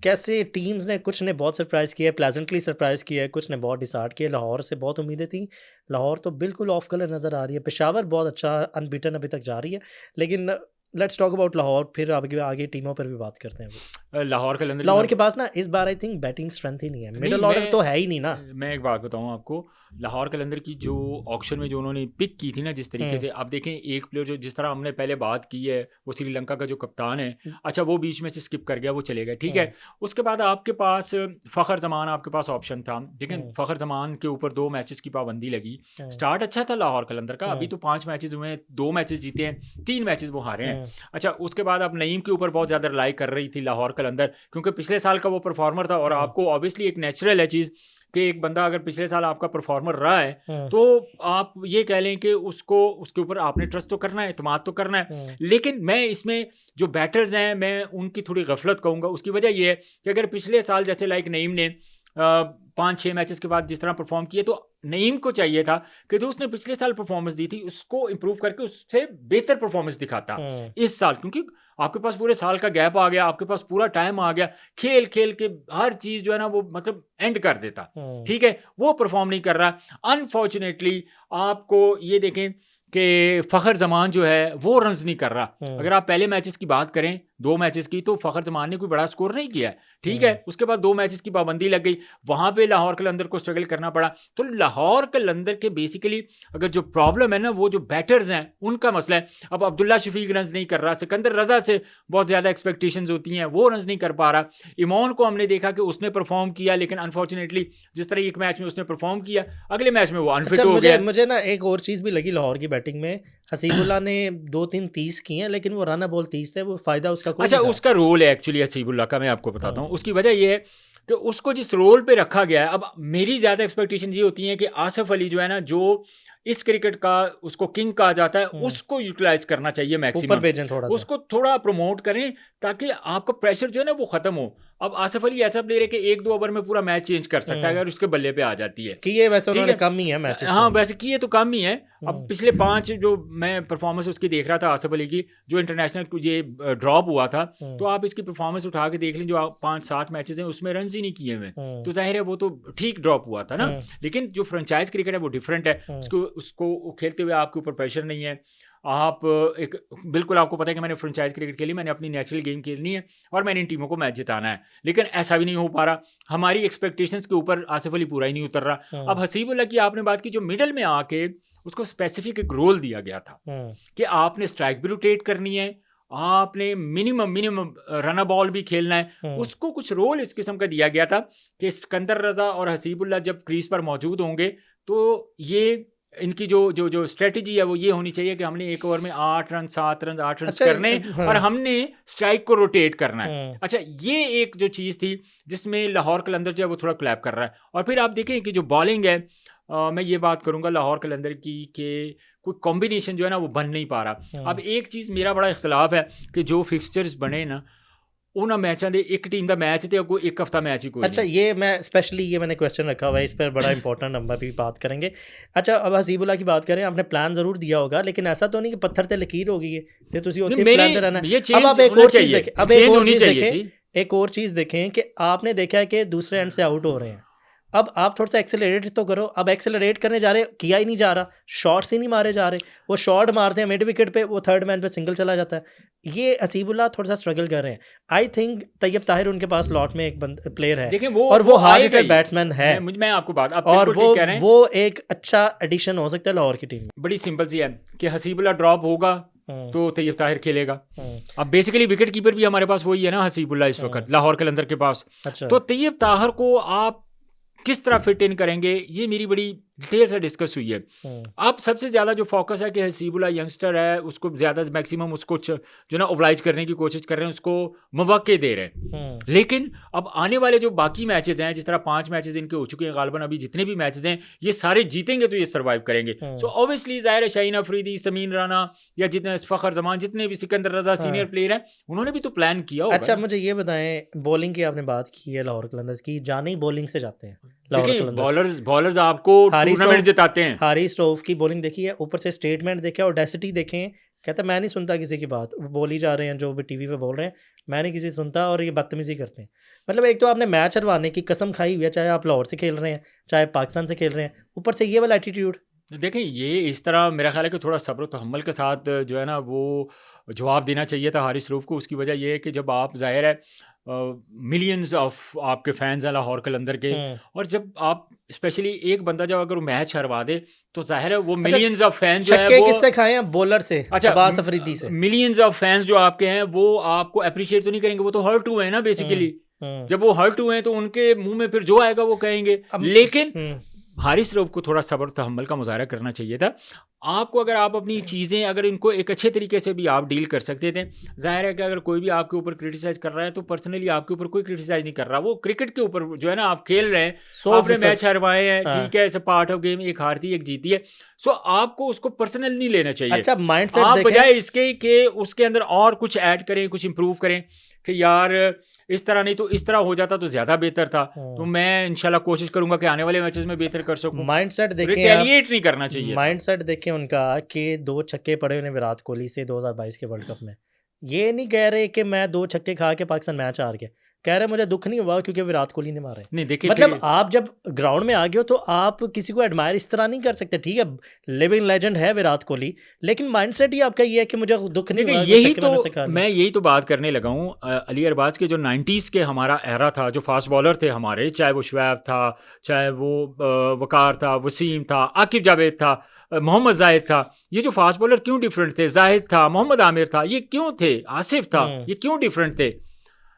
कैसे टीम्स ने, कुछ ने बहुत सरप्राइज किया, प्लेजेंटली सरप्राइज किया है, कुछ ने बहुत डिसार्ट किया। लाहौर से बहुत उम्मीदें थी, लाहौर तो बिल्कुल ऑफ कलर नज़र आ रही है। पेशावर बहुत अच्छा अनबीटन अभी तक जा रही है, लेकिन लेट्स टॉक अबाउट लाहौर, फिर आगे टीमों पर भी बात करते हैं। लाहौर के पास ना इस बार आई थिंक बैटिंग स्ट्रेंथ ही नहीं है, मिडिल ऑर्डर तो है ही नहीं ना। मैं एक बात बताऊं आपको, लाहौर कलंदर की जो ऑक्शन में जो उन्होंने पिक की थी ना, जिस तरीके से, आप देखें एक प्लेयर जो, जिस तरह हमने पहले बात की है, वो श्रीलंका का जो कप्तान है, अच्छा वो बीच में से स्किप कर गया, वो चले गए, ठीक है। उसके बाद आपके पास फ़खर जमान, आपके पास ऑप्शन था, लेकिन फ़खर जमान के ऊपर 2 मैचेस की पाबंदी लगी। स्टार्ट अच्छा था लाहौर कलंदर का, अभी तो 5 मैचेस हुए हैं, 2 मैचेस जीते हैं, 3 मैचेस वो हारे हैं। अच्छा, उसके बाद आप नईम के ऊपर बहुत ज़्यादा रिलाई कर रही थी लाहौर कलंदर, क्योंकि पिछले साल का वो परफॉर्मर था, और आपको ऑब्वियसली एक नेचुरल है चीज़ कि एक बंदा अगर पिछले साल आपका परफॉर्मर रहा है, तो आप ये कह लें कि उसको, उसके ऊपर आपने ट्रस्ट तो करना है, इत्मीनान तो करना है। लेकिन मैं इसमें जो बैटर्स हैं, मैं उनकी थोड़ी गफलत कहूँगा। उसकी वजह ये है कि अगर पिछले साल जैसे लाइक नईम ने 5-6 मैचेस के बाद जिस तरह परफॉर्म किए, तो नईम को चाहिए था कि जो उसने पिछले साल परफॉर्मेंस दी थी, उसको इंप्रूव करके उससे बेहतर परफॉर्मेंस दिखाता इस साल, क्योंकि आपके पास पूरे साल का गैप आ गया, आपके पास पूरा टाइम आ गया, खेल खेल के हर चीज़ जो है ना वो मतलब एंड कर देता, ठीक है। वो परफॉर्म नहीं कर रहा। अनफॉर्चुनेटली आपको ये देखें कि फ़खर जमान जो है वो रन्स नहीं कर रहा। अगर आप पहले मैचेस की बात करें, 2 मैचेस की, तो फ़खर जमान ने कोई बड़ा स्कोर नहीं किया है, ठीक है। उसके बाद 2 मैचेस की पाबंदी लग गई, वहाँ पे लाहौर कलंदर को स्ट्रगल करना पड़ा। तो लाहौर कलंदर के बेसिकली अगर जो प्रॉब्लम है ना, वो जो बैटर्स हैं उनका मसला है। अब अब्दुल्ला शफीक रन्स नहीं कर रहा, सिकंदर रजा से बहुत ज़्यादा एक्सपेक्टेशंस होती हैं, वो रन्स नहीं कर पा रहा। इमोन को हमने देखा कि उसने परफॉर्म किया, लेकिन अनफॉर्चुनेटली जिस तरह एक मैच में उसने परफॉर्म किया, अगले मैच में वो अनफिट हो गया। मुझे ना एक और चीज़ भी लगी लाहौर की बैटिंग में, हसीबुल्ला ने 2-3 30 किए हैं, लेकिन वो रन बॉल 30 है, वो फ़ायदा उसका कोई अच्छा, नहीं था। उसका रोल है एक्चुअली हसीबुल्ला का, मैं आपको बताता हूँ। उसकी वजह ये है कि उसको जिस रोल पे रखा गया है, अब मेरी ज़्यादा एक्सपेक्टेशन ये होती है कि आसिफ अली जो है ना, जो इस क्रिकेट का उसको किंग कहा जाता है, उसको यूटिलाइज करना चाहिए मैक्सिमम, ऊपर भेजें थोड़ा सा, उसको थोड़ा प्रमोट करें ताकि आपका प्रेशर जो है ना वो खत्म हो। अब आसिफ अली ऐसा प्लेयर है कि 1-2 ओवर में पूरा मैच चेंज कर सकता है अगर उसके बल्ले पे आ जाती है। कि ये वैसे उन्होंने कम ही है मैचेस, हाँ वैसे किए तो कम ही है। अब पिछले 5 जो मैं परफॉर्मेंस उसकी देख रहा था आसिफ अली की, जो इंटरनेशनल ये ड्रॉप हुआ था, तो आप इसकी परफॉर्मेंस उठा के देख लें, जो 5-7 मैचेस हैं उसमें रन ही नहीं किए हुए, तो जाहिर है वो तो ठीक ड्रॉप हुआ था ना। लेकिन जो फ्रेंचाइज क्रिकेट है वो डिफरेंट है, उसको खेलते हुए आपके ऊपर प्रेशर नहीं है। आप एक बिल्कुल, आपको पता है कि मैंने फ्रेंचाइज क्रिकेट खेली, मैंने अपनी नेचुरल गेम खेलनी है और मैंने इन टीमों को मैच जिताना है, लेकिन ऐसा भी नहीं हो पा रहा। हमारी एक्सपेक्टेशंस के ऊपर आसिफ अली पूरा ही नहीं उतर रहा। अब हसीबुल्ला की आपने बात की, जो मिडल में आके उसको स्पेसिफिक एक रोल दिया गया था कि आपने स्ट्राइक भी रोटेट करनी है, आपने मिनिमम रन बॉल भी खेलना है। उसको कुछ रोल इस किस्म का दिया गया था कि सिकंदर रजा और हसीबुल्लाह जब क्रीज पर मौजूद होंगे तो ये इनकी जो स्ट्रेटजी है वो ये होनी चाहिए कि हमने एक ओवर में 8 रन 7 रन 8 रन करने और हमने स्ट्राइक को रोटेट करना है। अच्छा, ये एक जो चीज़ थी जिसमें लाहौर कलंदर जो है वो थोड़ा क्लैप कर रहा है। और फिर आप देखें कि जो बॉलिंग है, मैं ये बात करूंगा लाहौर कलंदर की कि कोई कॉम्बिनेशन जो है ना वो बन नहीं पा रहा। अब एक चीज़ मेरा बड़ा इख्तलाफ है कि जो फिक्सचर्स बने ना उन्होंने मैचों के एक टीम का मैच थे कोई एक हफ्ता मैच ही कोई अच्छा नहीं। ये मैं स्पेशली ये मैंने क्वेश्चन रखा हुआ है, इस पर बड़ा इंपॉर्टेंट नंबर भी बात करेंगे। अच्छा, अब हसीबुल्लाह की बात करें, आपने प्लान ज़रूर दिया होगा लेकिन ऐसा तो नहीं कि पत्थर ते लकीर हो गई है तो तुसी नहीं, उत्थे मेरे प्लान रहना। ये अब चेंज आप एक होना और चीज़ चाहिए, देखें, अब चेंज एक और होनी चीज़ चाहिए देखें, थी। एक और चीज़ देखें कि आपने देखा है कि दूसरे एंड से आउट हो रहे हैं। अब आप थोड़ा सा एक्सेलरेट तो करो। अब एक्सेलरेट करने जा रहे, किया ही नहीं जा रहा, शॉट्स ही नहीं मारे जा रहे। वो शॉट मारते हैं मिड विकेट पे, वो थर्ड मैन पे सिंगल चला जाता है। ये हसीबुल्लाह थोड़ा सा स्ट्रगल कर रहे हैं। आई थिंक तैयब ताहिर उनके पास लॉट में एक प्लेयर है, देखें और वो हार्ड आएगा हिटर ही। बैट्समैन है, मैं आपको बात, आप और बिल्कुल ठीक कह रहे हैं। वो एक अच्छा एडिशन हो सकता है लाहौर की टीम में। बड़ी सिंपल सी है कि हसीबुल्लाह ड्रॉप होगा तो तैयब ताहिर खेलेगा। अब बेसिकली विकेट कीपर भी हमारे पास वही है ना, हसीबुल्लाह इस वक्त लाहौर कलंदर के पास। अच्छा, तो तैयब ताहिर को आप किस तरह फिट इन करेंगे, ये मेरी बड़ी डिटेल से डिस्कस हुई है। अब सबसे ज़्यादा जो फोकस है कि हसीबुल्लाह यंगस्टर है, उसको ज़्यादा मैक्सिमम उसको जो ना ओबलाइज करने की कोशिश कर रहे हैं, उसको मौके दे रहे हैं। लेकिन अब आने वाले जो बाकी मैचेस हैं, जिस तरह 5 मैचेस इनके हो चुके हैं गालिबन, अभी जितने भी मैचेस हैं ये सारे जीतेंगे तो ये सर्वाइव करेंगे। सो ऑब्वियसली ज़ाहिर है शाहीन अफरीदी, समीन राना या जितने फ़खर जमान, जितने भी सिकंदर रजा सीनियर प्लेयर हैं, उन्होंने भी तो प्लान किया होगा। अच्छा, मुझे ये बताएं, बॉलिंग की आपने बात की है लाहौर कलंदर्स की, जाने ही बॉलिंग से जाते हैं लाहौर देखिए, कलंदर्स। बॉलर्स आपको टूर्नामेंट जिताते हैं। हारिस रऊफ की बॉलिंग देखी है, ऊपर से स्टेटमेंट देखे, ऑडेसिटी देखें, कहता मैं नहीं सुनता किसी की बात, वो बोल ही जा रहे हैं जो भी टीवी पे बोल रहे हैं, मैं नहीं किसी सुनता, और ये बदतमीजी करते हैं। मतलब एक तो आपने मैच हरवाने की कसम खाई हुई है, चाहे आप लाहौर से खेल रहे हैं चाहे पाकिस्तान से खेल रहे हैं, ऊपर से ये वाला एटीट्यूड। देखें, ये इस तरह मेरा ख्याल है कि थोड़ा सब्र तहम्मुल के साथ जो है ना वो जवाब देना चाहिए था हारिस रऊफ को। उसकी वजह ये है कि जब आप ज़ाहिर है मिलियंस ऑफ आपके फैंस हैं लाहौर कलंदर के, और जब आप स्पेशली एक बंदा जब अगर मैच हरवा दे तो जाहिर है वो मिलियंस ऑफ फैंस जो है वो किससे खाए हैं, बॉलर से, अच्छा अब्बास अफरीदी से। मिलियंस ऑफ फैंस जो आपके हैं वो आपको अप्रिशिएट तो नहीं करेंगे, वो तो हर्ट हुए हैं ना बेसिकली। जब वो हर्ट हुए हैं तो उनके मुंह में फिर जो आएगा वो कहेंगे। लेकिन हारिस रऊफ को थोड़ा सब्र तहम्मुल का मुजाहरा करना चाहिए था। आपको अगर आप अपनी चीज़ें अगर इनको एक अच्छे तरीके से भी आप डील कर सकते थे। जाहिर है कि अगर कोई भी आपके ऊपर क्रिटिसाइज कर रहा है तो पर्सनली आपके ऊपर कोई क्रिटिसाइज नहीं कर रहा, वो क्रिकेट के ऊपर जो है ना आप खेल रहे हैं, आपने मैच हरवाए हैं, ठीक है, इट्स पार्ट ऑफ गेम, एक हारती एक जीती है। सो आपको उसको पर्सनल नहीं लेना चाहिए। अच्छा, माइंडसेट आप बजाय इसके कि उसके अंदर और कुछ ऐड करें, कुछ इंप्रूव करें कि यार इस तरह नहीं तो इस तरह हो जाता तो ज़्यादा बेहतर था। तो मैं इंशाल्लाह कोशिश करूंगा कि आने वाले मैचेस में बेहतर कर सकूं। माइंडसेट देखें, रिटेलिएट नहीं करना चाहिए। माइंडसेट देखें उनका कि 2 छक्के पड़े उन्हें विराट कोहली से 2022 के वर्ल्ड कप में। ये नहीं कह रहे कि मैं 2 छक्के खा के पाकिस्तान मैच हार गया, कह रहे मुझे दुख नहीं हुआ क्योंकि विराट कोहली ने मारे। नहीं देखिए, मतलब आप जब ग्राउंड में आ गए हो तो आप किसी को एडमायर इस तरह नहीं कर सकते। ठीक है, लिविंग लेजेंड है विराट कोहली, लेकिन माइंडसेट ही आपका ये है कि मुझे दुख नहीं हुआ। यही तो मैं यही तो बात करने लगा हूँ। अली अरबाज के जो 90s के हमारा एरा था, जो फास्ट बॉलर थे हमारे, चाहे वो शुएब था, चाहे वो वकार था, वसीम था, आकिब जावेद था, मोहम्मद जाहिद था, ये जो फास्ट बॉलर क्यों डिफरेंट थे? जाहिद था, मोहम्मद आमिर था, ये क्यों थे? आसिफ था, ये क्यों डिफरेंट थे?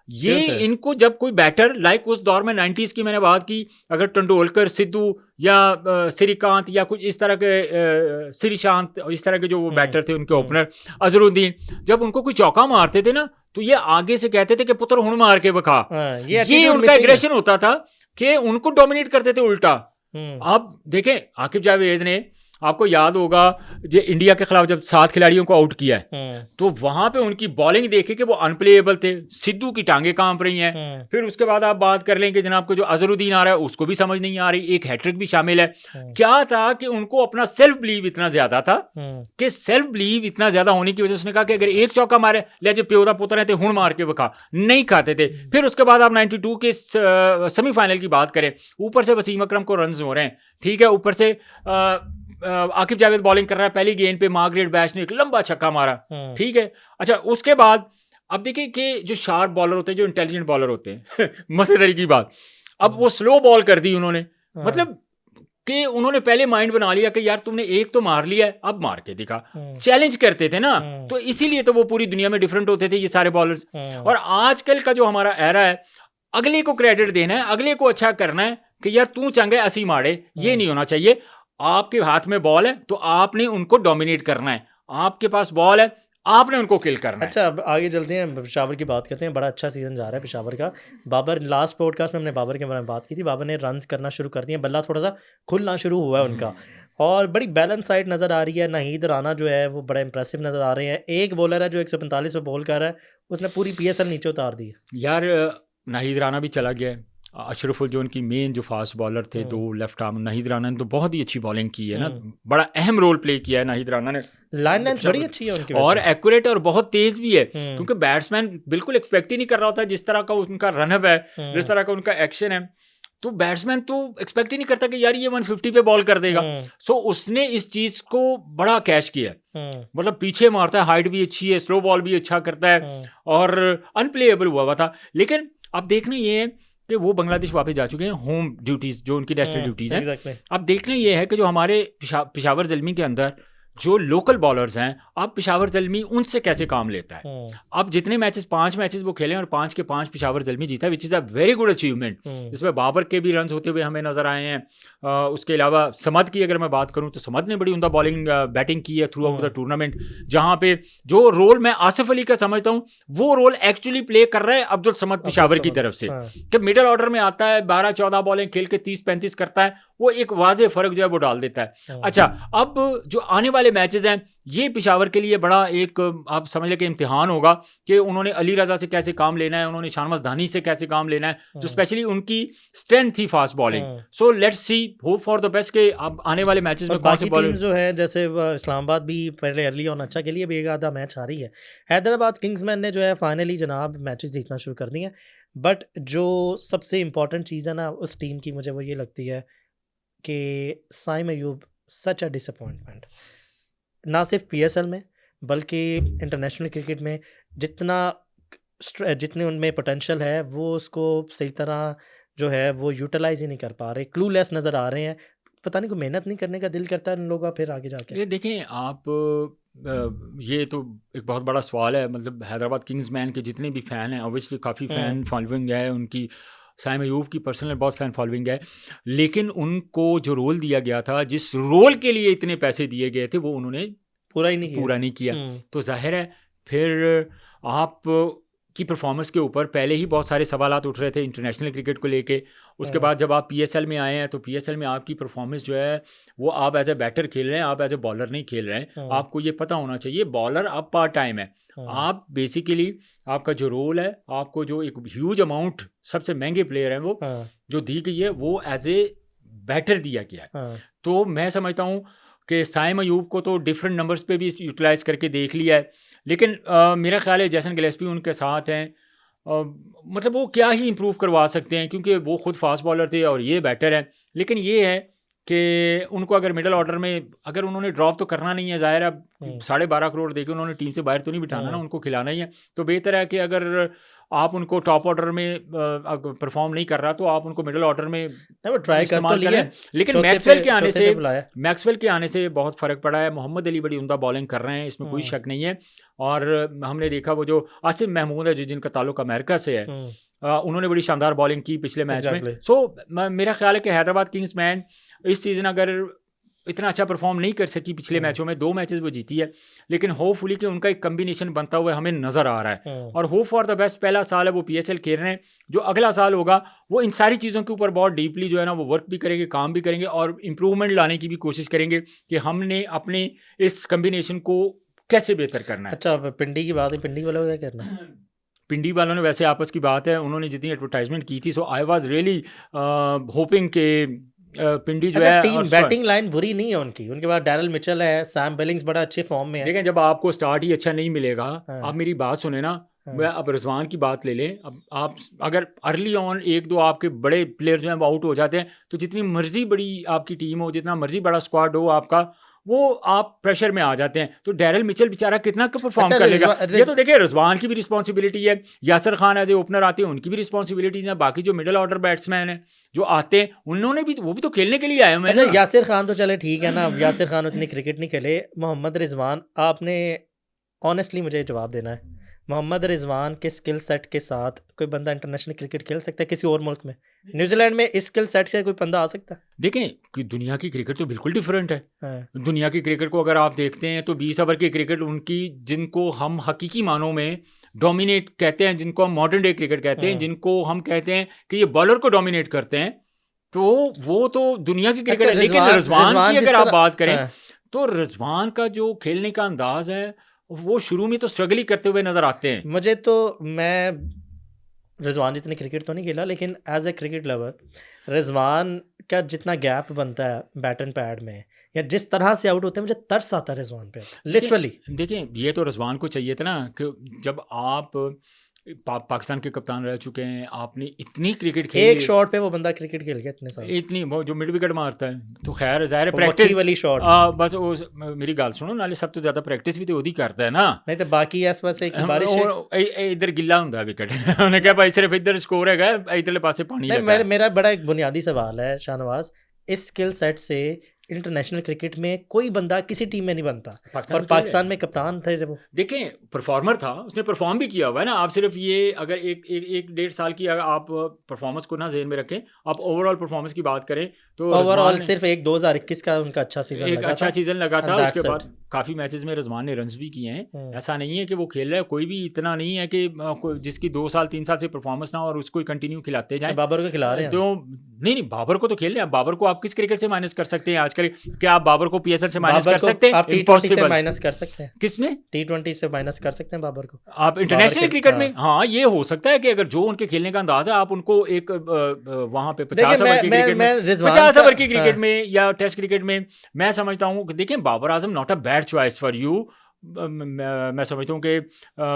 ये इनको जब कोई बैटर लाइक उस दौर में 90s की मैंने बात की, अगर तेंदुलकर, सिद्धू या श्रीकांत या कुछ इस तरह के श्रीशांत, इस तरह के जो वो बैटर थे, उनके ओपनर अजरुद्दीन, जब उनको कोई चौका मारते थे ना तो ये आगे से कहते थे कि पुत्र हुण मार के बखा। ये उनका एग्रेशन होता था कि उनको डोमिनेट करते थे उल्टा। आप देखें, आकिब जावेद ने, आपको याद होगा जो इंडिया के खिलाफ जब 7 खिलाड़ियों को आउट किया है तो वहां पे उनकी बॉलिंग देखे कि वो अनप्लेएबल थे, सिद्धू की टांगे कांप रही हैं। फिर उसके बाद आप बात कर लें कि जनाब को जो अजरुद्दीन आ रहा है उसको भी समझ नहीं आ रही, एक हैट्रिक भी शामिल है। क्या था कि उनको अपना सेल्फ बिलीव इतना ज्यादा था कि सेल्फ बिलीव इतना ज्यादा होने की वजह से उसने कहा कि अगर एक चौका मारे ले जो प्योदा पुत्र है तो हुण मार के बखा, नहीं खाते थे। फिर उसके बाद आप 92 के सेमीफाइनल की बात करें, ऊपर से वसीम अकरम को रन हो रहे हैं, ठीक है, ऊपर से आकिब जावेद बॉलिंग कर रहा है, पहली गेंद पे मार्गरेट बैश ने एक लंबा छक्का मारा, ठीक है। अच्छा, उसके बाद अब देखिए कि जो शार्प बॉलर होते हैं, जो इंटेलिजेंट बॉलर होते हैं मजेदारी की बात, अब वो स्लो बॉल कर दी उन्होंने। मतलब कि उन्होंने पहले माइंड बना लिया कि यार तुमने एक तो मार लिया है, अब मार के दिखा। चैलेंज करते थे ना, तो इसीलिए तो वो पूरी दुनिया में डिफरेंट होते थे ये सारे बॉलर्स। और आजकल का जो हमारा एरा है, अगले को क्रेडिट देना है, अगले को अच्छा करना है कि यार तू चंगे असी माड़े, ये नहीं होना चाहिए। आपके हाथ में बॉल है तो आपने उनको डोमिनेट करना है, आपके पास बॉल है आपने उनको किल करना है। अच्छा, अब आगे चलते हैं, पेशावर की बात करते हैं। बड़ा अच्छा सीजन जा रहा है पेशावर का। बाबर, लास्ट पॉडकास्ट में हमने बाबर के बारे में बात की थी, बाबर ने रन्स करना शुरू कर दिए, बल्ला थोड़ा सा खुलना शुरू हुआ है उनका, और बड़ी बैलेंस साइड नज़र आ रही है। नाहीद राना जो है वो बड़ा इंप्रेसिव नज़र आ रहे हैं। एक बॉलर है जो 145 पे बॉल कर रहा है, उसने पूरी PSL नीचे उतार दी है यार। नाहीद राना भी चला गया है, अशरफुल जो उनकी मेन जो फास्ट बॉलर थे, दो लेफ्ट आर्म, नाहीद राना ने तो बहुत ही अच्छी बॉलिंग की है ना, बड़ा अहम रोल प्ले किया है नाहीद राना ने। लाइन लेंथ बड़ी अच्छी है उनकी और एक्यूरेट और बहुत तेज भी है, क्योंकि बैट्समैन बिल्कुल एक्सपेक्ट ही नहीं कर रहा होता जिस तरह का उनका रनअप है, जिस तरह का उनका एक्शन है, तो बैट्समैन तो एक्सपेक्ट ही नहीं करता कि यार ये 150 पे बॉल कर देगा। सो उसने इस चीज को बड़ा कैच किया, मतलब पीछे मारता है, हाइट भी अच्छी है, स्लो बॉल भी अच्छा करता है, और अनप्लेएबल हुआ था। लेकिन अब देखना ये है कि वो बांग्लादेश वापस जा चुके हैं, होम ड्यूटीज जो उनकी नेशनल ड्यूटीज हैं। अब देखना ये है कि जो हमारे पेशावर ज़ल्मी के अंदर जो लोकल बॉलर्स हैं, अब पेशावर ज़ल्मी उनसे कैसे काम लेता है। अब जितने मैचेस, 5 मैचेस वो खेले और 5 के 5 पेशावर ज़ल्मी जीता, विच is a very good achievement, जिसमें बाबर के भी रन होते हुए हमें नजर आए हैं। उसके अलावा समद की अगर मैं बात करूं तो समद ने बड़ी उम्दा बॉलिंग बैटिंग की है थ्रू आउट द टूर्नामेंट, जहां पे जो रोल मैं आसिफ अली का समझता हूं वो रोल एक्चुअली प्ले कर रहा है अब्दुल समद पेशावर की तरफ से। जब मिडिल ऑर्डर में आता है, 12-14 बॉलें खेल के 30-35 करता है, वो एक वाज़े फ़र्क जो है वो डाल देता है। अच्छा, अब जो आने वाले मैचेस हैं ये पेशावर के लिए बड़ा एक आप समझ लें कि इम्तिहान होगा कि उन्होंने अली रज़ा से कैसे काम लेना है, उन्होंने शानवाज धानी से कैसे काम लेना है, जो स्पेशली उनकी स्ट्रेंथ थी fast bowling. So let's see, hope for the best के अब आने वाले मैचेस में कौन से बॉलर जो है, जैसे इस्लामाबाद भी पहले अर्ली ऑन अच्छा के लिए भी एक आधा मैच आ रही है। हैदराबाद किंग्समैन ने जो है फाइनली जनाब मैचेस जीतना शुरू कर दिए हैं, बट जो सबसे इम्पॉर्टेंट चीज़ है ना उस टीम की, मुझे वो ये लगती है कि साइम अयूब सच अ डिसअपॉइंटमेंट, ना सिर्फ PSL में बल्कि इंटरनेशनल क्रिकेट में जितने उनमें पोटेंशियल है वो उसको सही तरह जो है वो यूटिलाइज ही नहीं कर पा रहे, क्लूलेस नज़र आ रहे हैं। पता नहीं, कोई मेहनत नहीं करने का दिल करता है इन लोगों का फिर आगे जाके। ये देखें आप, ये तो एक बहुत बड़ा सवाल है। मतलब हैदराबाद किंग्समैन के जितने भी फ़ैन हैं, ऑब्वियसली काफ़ी फ़ैन फॉलोइंग है उनकी, साइम अयूब की पर्सनल बहुत फ़ैन फॉलोइंग है, लेकिन उनको जो रोल दिया गया था, जिस रोल के लिए इतने पैसे दिए गए थे, वो उन्होंने पूरा नहीं किया। तो जाहिर है फिर आप की परफॉर्मेंस के ऊपर पहले ही बहुत सारे सवालात उठ रहे थे इंटरनेशनल क्रिकेट को लेके। उसके बाद जब आप PSL में आए हैं तो PSL में आपकी परफॉर्मेंस जो है वो आप एज ए बैटर खेल रहे हैं, आप एज ए बॉलर नहीं खेल रहे हैं। आपको ये पता होना चाहिए बॉलर अब पार्ट टाइम है। आप बेसिकली आपका जो रोल है, आपको जो एक ह्यूज अमाउंट सबसे महंगे प्लेयर हैं वो जो दी गई है, वो एज ए बैटर दिया गया है। तो मैं समझता हूँ कि साइम अयूब को तो डिफरेंट नंबर्स पे भी यूटिलाइज करके देख लिया है, लेकिन मेरा ख्याल है जैसन गिलेस्पी उनके साथ हैं, मतलब वो क्या ही इंप्रूव करवा सकते हैं, क्योंकि वो खुद फास्ट बॉलर थे और ये बैटर है। लेकिन ये है कि उनको अगर मिडल ऑर्डर में अगर उन्होंने ड्रॉप तो करना नहीं है, ज़ाहिर है 12.5 करोड़ देके उन्होंने टीम से बाहर तो नहीं बिठाना ना, उनको खिलाना ही है। तो बेहतर है कि अगर आप उनको टॉप ऑर्डर में परफॉर्म नहीं कर रहा तो आप उनको मिडिल ऑर्डर में ट्राई कर लिया। लेकिन मैक्सवेल के आने से बहुत फ़र्क पड़ा है। मोहम्मद अली बड़ी उम्दा बॉलिंग कर रहे हैं, इसमें कोई शक नहीं है। और हमने देखा वो जो आसिम महमूद है जिनका ताल्लुक अमेरिका से है, उन्होंने बड़ी शानदार बॉलिंग की पिछले मैच में। सो मेरा ख्याल है कि हैदराबाद किंग्समैन इस सीज़न अगर इतना अच्छा परफॉर्म नहीं कर सकी पिछले मैचों में, 2 मैचेस वो जीती है, लेकिन होपफुली कि उनका एक कम्बिनेशन बनता हुआ हमें नज़र आ रहा है। और होप फॉर द बेस्ट, पहला साल है वो PSL खेल रहे हैं, जो अगला साल होगा वो इन सारी चीज़ों के ऊपर बहुत डीपली जो है ना वो वर्क भी करेंगे, काम भी करेंगे और इम्प्रूवमेंट लाने की भी कोशिश करेंगे कि हमने अपने इस कम्बिनेशन को कैसे बेहतर करना है। अच्छा, पिंडी की बात है, पिंडी वालों को क्या करना है? पिंडी वालों ने वैसे आपस की बात है, उन्होंने जितनी एडवर्टाइजमेंट की थी, सो आई वाज रियली होपिंग के पिंडी जो है टीम बैटिंग लाइन बुरी नहीं है उनकी, उनके बाद डैरल मिचेल है, सैम बिलिंग्स बड़ा अच्छे फॉर्म में है। देखें, जब आपको स्टार्ट ही अच्छा नहीं मिलेगा, आप मेरी बात सुने ना, अब रिजवान की बात ले लें। अब आप अगर अर्ली ऑन 1-2 आपके बड़े प्लेयर जो हैं वो आउट हो जाते हैं, तो जितनी मर्जी बड़ी आपकी टीम हो, जितना मर्जी बड़ा स्क्वाड हो आपका, वो आप प्रेशर में आ जाते हैं। तो डैरिल मिचेल बेचारा कितना परफॉर्म अच्छा, कर लेगा। ये तो देखिए रिजवान की भी रिस्पॉन्सिबिलिटी है, Yasir Khan as a opener आते हैं उनकी भी रिस्पॉन्सिबिलिटीज हैं, बाकी जो मिडिल ऑर्डर बैट्समैन हैं जो आते हैं उन्होंने भी, वो भी तो खेलने के लिए आए हुए हैं अच्छा, ना। यासिर खान तो चले ठीक है ना, अब यासिर खान उतनी क्रिकेट नहीं खेले। मोहम्मद रिजवान, आपने ऑनेस्टली मुझे जवाब देना है, मोहम्मद रिजवान के स्किल सेट के साथ कोई बंदा इंटरनेशनल क्रिकेट खेल सकता है किसी और मुल्क में? न्यूजीलैंड में इस स्किल सेट से कोई बंदा आ सकता है? देखें कि दुनिया की क्रिकेट तो बिल्कुल डिफरेंट है। हाँ। दुनिया की क्रिकेट को अगर आप देखते हैं तो 20 ओवर की क्रिकेट उनकी, जिनको हम हकीकी मानों में डोमिनेट कहते हैं, जिनको हम मॉडर्न डे क्रिकेट कहते हैं, हाँ। जिनको हम कहते हैं कि ये बॉलर को डोमिनेट करते हैं, तो वो तो दुनिया की क्रिकेट अच्छा, है। लेकिन रिजवान की जिस अगर आप तरह, बात करें हाँ, तो रिजवान का जो खेलने का अंदाज है वो शुरू में तो स्ट्रगल ही करते हुए नजर आते हैं। मुझे तो, मैं रिजवान जितनी क्रिकेट तो नहीं खेला, लेकिन as a cricket lover Rizwan का जितना गैप बनता है बैट एंड पैड में, या जिस तरह से आउट होते हैं, मुझे तरस आता है रिजवान पे लिटरली। देखें ये तो रिजवान को चाहिए था ना कि जब आप पाकिस्तान के कप्तान रह चुके हैं, आपने इतनी क्रिकेट खेली, एक शॉट पे वो बंदा क्रिकेट खेल गया इतने साल, इतनी वो जो मिड विकेट मारता है, तो खैर ज़ाहिर है वो प्रैक्टिस मक्खी वाली शॉट। बस मेरी गाल सुनो नाले, सब तो ज़्यादा प्रैक्टिस भी तो वही करता है ना। नहीं तो बाकी आस पास एक बारिश है। इधर गिल्ला ਹੁੰਦਾ विकेट उन्होंने कहा भाई सिर्फ इधर स्कोर है, इधरले पासे पानी नहीं, लगा है। मेरा बड़ा एक बुनियादी सवाल है शाहनवाज, इस स्किल सेट से इंटरनेशनल क्रिकेट में कोई बंदा किसी टीम में नहीं बनता, और पाकिस्तान में कप्तान थे जब वो। देखें परफॉर्मर था, उसने परफॉर्म भी किया हुआ है ना। आप सिर्फ ये अगर एक डेढ़ साल की अगर आप परफॉर्मेंस को ना ज़हन में रखें, आप ओवरऑल परफॉर्मेंस की बात करें तो ओवरऑल सिर्फ एक 2021 का उनका अच्छा सीजन एक लगा अच्छा था, सीजन लगा था। and उसके that's बाद it. काफ़ी मैचेस में रिजवान ने रन्स भी किए हैं। ऐसा नहीं है कि वो खेल रहा है, कोई भी इतना नहीं है कि जिसकी 2 साल 3 साल से परफॉर्मेंस ना हो और उसको कंटिन्यू खिलाते जाएं। बाबर को खिला रहे हैं तो नहीं बाबर को तो खेल रहे हैं। बाबर को आप किस क्रिकेट से माइनस कर सकते हैं आजकल? क्या आप बाबर को पीएसएल से माइनस कर सकते हैं? आप T20 से माइनस कर सकते हैं। किसमें? T20 से माइनस कर सकते हैं बाबर को आप इंटरनेशनल क्रिकेट में। हाँ ये हो सकता है कि अगर जो उनके खेलने का अंदाज है आप उनको एक वहां पे 50 ओवर की क्रिकेट में, 50 ओवर की क्रिकेट में या टेस्ट क्रिकेट में, मैं समझता हूँ कि देखें Babar Azam not a bad choice for you. मैं समझता हूँ कि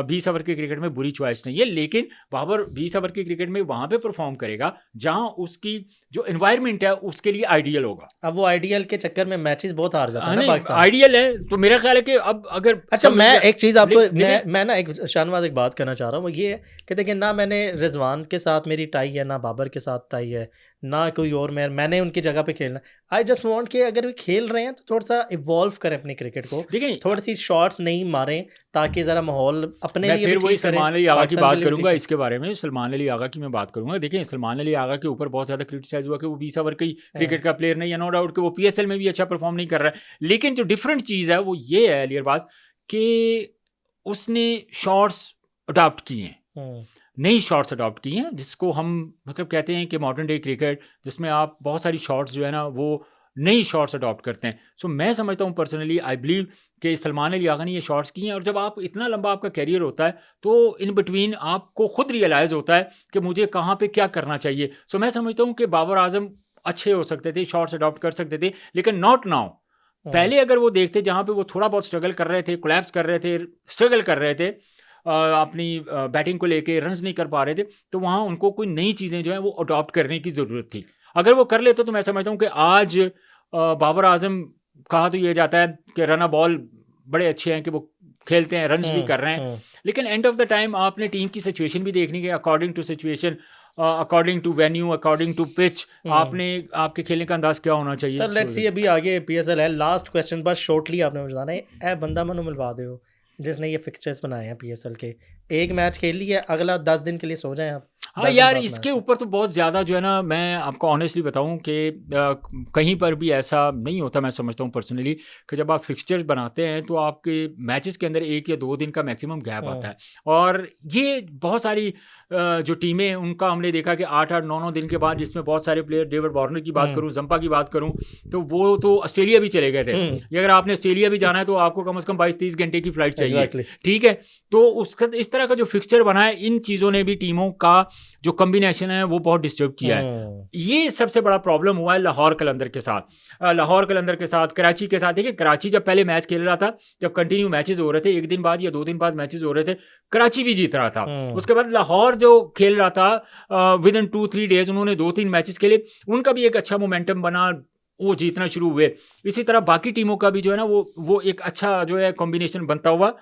20 ओवर की क्रिकेट में बुरी चॉइस नहीं है, लेकिन बाबर 20 ओवर की क्रिकेट में वहाँ पे परफॉर्म करेगा जहाँ उसकी जो एनवायरनमेंट है उसके लिए आइडियल होगा। अब वो आइडियल के चक्कर में मैचेस बहुत हार जाता है ना पाकिस्तान। आइडियल है तो मेरा ख्याल है कि अब अगर अच्छा, मैं एक चीज़ आपको मैं ना एक शाहनवाज एक बात करना चाह रहा हूँ, वो ये है कि देखिए ना मैंने रिजवान के साथ मेरी टाई है, ना बाबर के साथ टाई है, ना कोई और मैंने उनकी जगह पे खेलना। आई जस्ट वांट कि अगर वे खेल रहे हैं तो थोड़ा सा इवॉल्व करें अपनी क्रिकेट को, देखिए थोड़ी सी शॉट्स नहीं मारें ताकि ज़रा माहौल अपने मैं लिए फिर वही सलमान अली आगा की बात करूंगा करें। इसके बारे में। सलमान अली आगा की मैं बात करूंगा। देखिए सलमान अली आगा के ऊपर बहुत ज़्यादा क्रिटिसाइज हुआ कि वो 20 ओवर की क्रिकेट का प्लेयर नहीं है। नो डाउट कि वो पीएसएल में भी अच्छा परफॉर्म नहीं कर रहा है, लेकिन जो डिफरेंट चीज़ है वो ये है अलियरबाज कि उसने शॉट्स अडॉप्ट किए हैं, नई शॉट्स अडॉप्ट की हैं, जिसको हम मतलब कहते हैं कि मॉडर्न डे क्रिकेट, जिसमें आप बहुत सारी शॉट्स जो है ना वो नई शॉट्स अडॉप्ट करते हैं। सो मैं समझता हूँ पर्सनली, आई बिलीव कि सलमान अली आगा ने ये शॉट्स की हैं। और जब आप इतना लंबा आपका कैरियर होता है तो इन बिटवीन आपको खुद रियलाइज़ होता है कि मुझे कहाँ पे क्या करना चाहिए। सो मैं समझता हूँ कि बाबर आजम अच्छे हो सकते थे, शॉट्स अडॉप्ट कर सकते थे, लेकिन नॉट नाउ। पहले अगर वो देखते जहाँ पे वो थोड़ा बहुत स्ट्रगल कर रहे थे, कोलैप्स कर रहे थे, स्ट्रगल कर रहे थे अपनी बैटिंग को लेके, रन्स नहीं कर पा रहे थे, तो वहाँ उनको कोई नई चीज़ें जो हैं वो अडॉप्ट करने की ज़रूरत थी। अगर वो कर लेते तो मैं समझता हूँ कि आज बाबर आजम, कहा तो ये जाता है कि रन बॉल बड़े अच्छे हैं कि वो खेलते हैं, रन्स भी कर रहे हैं, लेकिन एंड ऑफ द टाइम आपने टीम की सिचुएशन भी देखनी है। According to situation, according to venue, according to pitch, आपने आपके खेलने का अंदाज क्या होना चाहिए। चल लेट्स सी, अभी आगे पीएसएल है। लास्ट क्वेश्चन बस शॉर्टली आपने मुझे बताना है, ए बंदा मनु मिलवा दो जिसने ये फिक्चर्स बनाए हैं पीएसएल के। एक मैच खेल लिया, अगला 10 दिन के लिए सो जाएं आप। हाँ यार, इसके ऊपर तो बहुत ज़्यादा जो है ना, मैं आपको ऑनेस्टली बताऊं कि कहीं पर भी ऐसा नहीं होता। मैं समझता हूं पर्सनली कि जब आप फिक्सचर्स बनाते हैं तो आपके मैचेस के अंदर 1 या 2 दिन का मैक्सिमम गैप आता है। और ये बहुत सारी जो टीमें, उनका हमने देखा कि 8-8, 9-9 दिन के बाद, जिसमें बहुत सारे प्लेयर, डेविड वार्नर की बात करूँ, जंपा की बात करूँ, तो वो तो ऑस्ट्रेलिया भी चले गए थे। अगर आपने ऑस्ट्रेलिया भी जाना है तो आपको कम से कम 22-30 घंटे की फ्लाइट चाहिए। ठीक है, तो उसका इस तरह का जो फिक्सचर बना है, इन चीज़ों ने भी टीमों का जो कॉम्बिनेशन है वो बहुत डिस्टर्ब किया है। ये सबसे बड़ा प्रॉब्लम हुआ है लाहौर कलंदर के साथ, लाहौर कलंदर के साथ, कराची के साथ। देखिए कराची जब पहले मैच खेल रहा था, जब कंटिन्यू मैचेस हो रहे थे, 1 दिन बाद या 2 दिन बाद मैचेस हो रहे थे, कराची भी जीत रहा था। उसके बाद लाहौर जो खेल रहा था, विद इन 2-3 डेज उन्होंने 2-3 मैचेस खेले, उनका भी एक अच्छा मोमेंटम बना, वो जीतना शुरू हुए। इसी तरह बाकी टीमों का भी जो है ना वो एक अच्छा जो है कॉम्बिनेशन बनता हुआ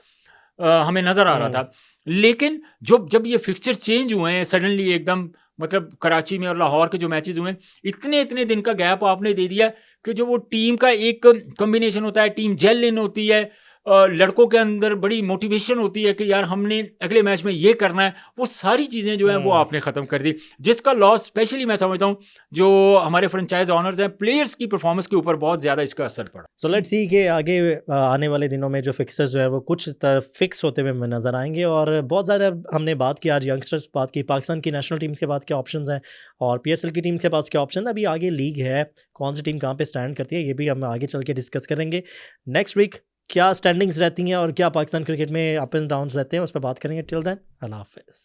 हमें नज़र आ रहा हम्म। था। लेकिन जब ये फिक्सचर चेंज हुए हैं सडनली एकदम, मतलब कराची में और लाहौर के जो मैचेस हुए हैं, इतने दिन का गैप आपने दे दिया कि जो वो टीम का एक कॉम्बिनेशन होता है, टीम जेल इन होती है, लड़कों के अंदर बड़ी मोटिवेशन होती है कि यार हमने अगले मैच में ये करना है, वो सारी चीज़ें जो हैं वो हम्म। आपने ख़त्म कर दी, जिसका लॉस स्पेशली मैं समझता हूँ जो हमारे फ्रेंचाइज ऑनर्स हैं, प्लेयर्स की परफॉर्मेंस के ऊपर बहुत ज़्यादा इसका असर पड़ा। सो लेट्स सी कि आगे आने वाले दिनों में जो फिक्सर्स जो है वो कुछ तरह फिक्स होते हुए हमें नज़र आएंगे। और बहुत ज़्यादा हमने बात की आज यंगस्टर्स, बात की पाकिस्तान की नेशनल टीम्स के बाद क्या ऑप्शंस हैं और पीएसएल की टीम के पास क्या ऑप्शन है। अभी आगे लीग है, कौन सी टीम कहाँ पे स्टैंड करती है, ये भी हम आगे चल के डिस्कस करेंगे। नेक्स्ट वीक क्या स्टैंडिंग्स रहती हैं और क्या पाकिस्तान क्रिकेट में अप एंड डाउन्स रहते हैं, उस पर बात करेंगे। टिल देन, अल्लाह हाफिज़।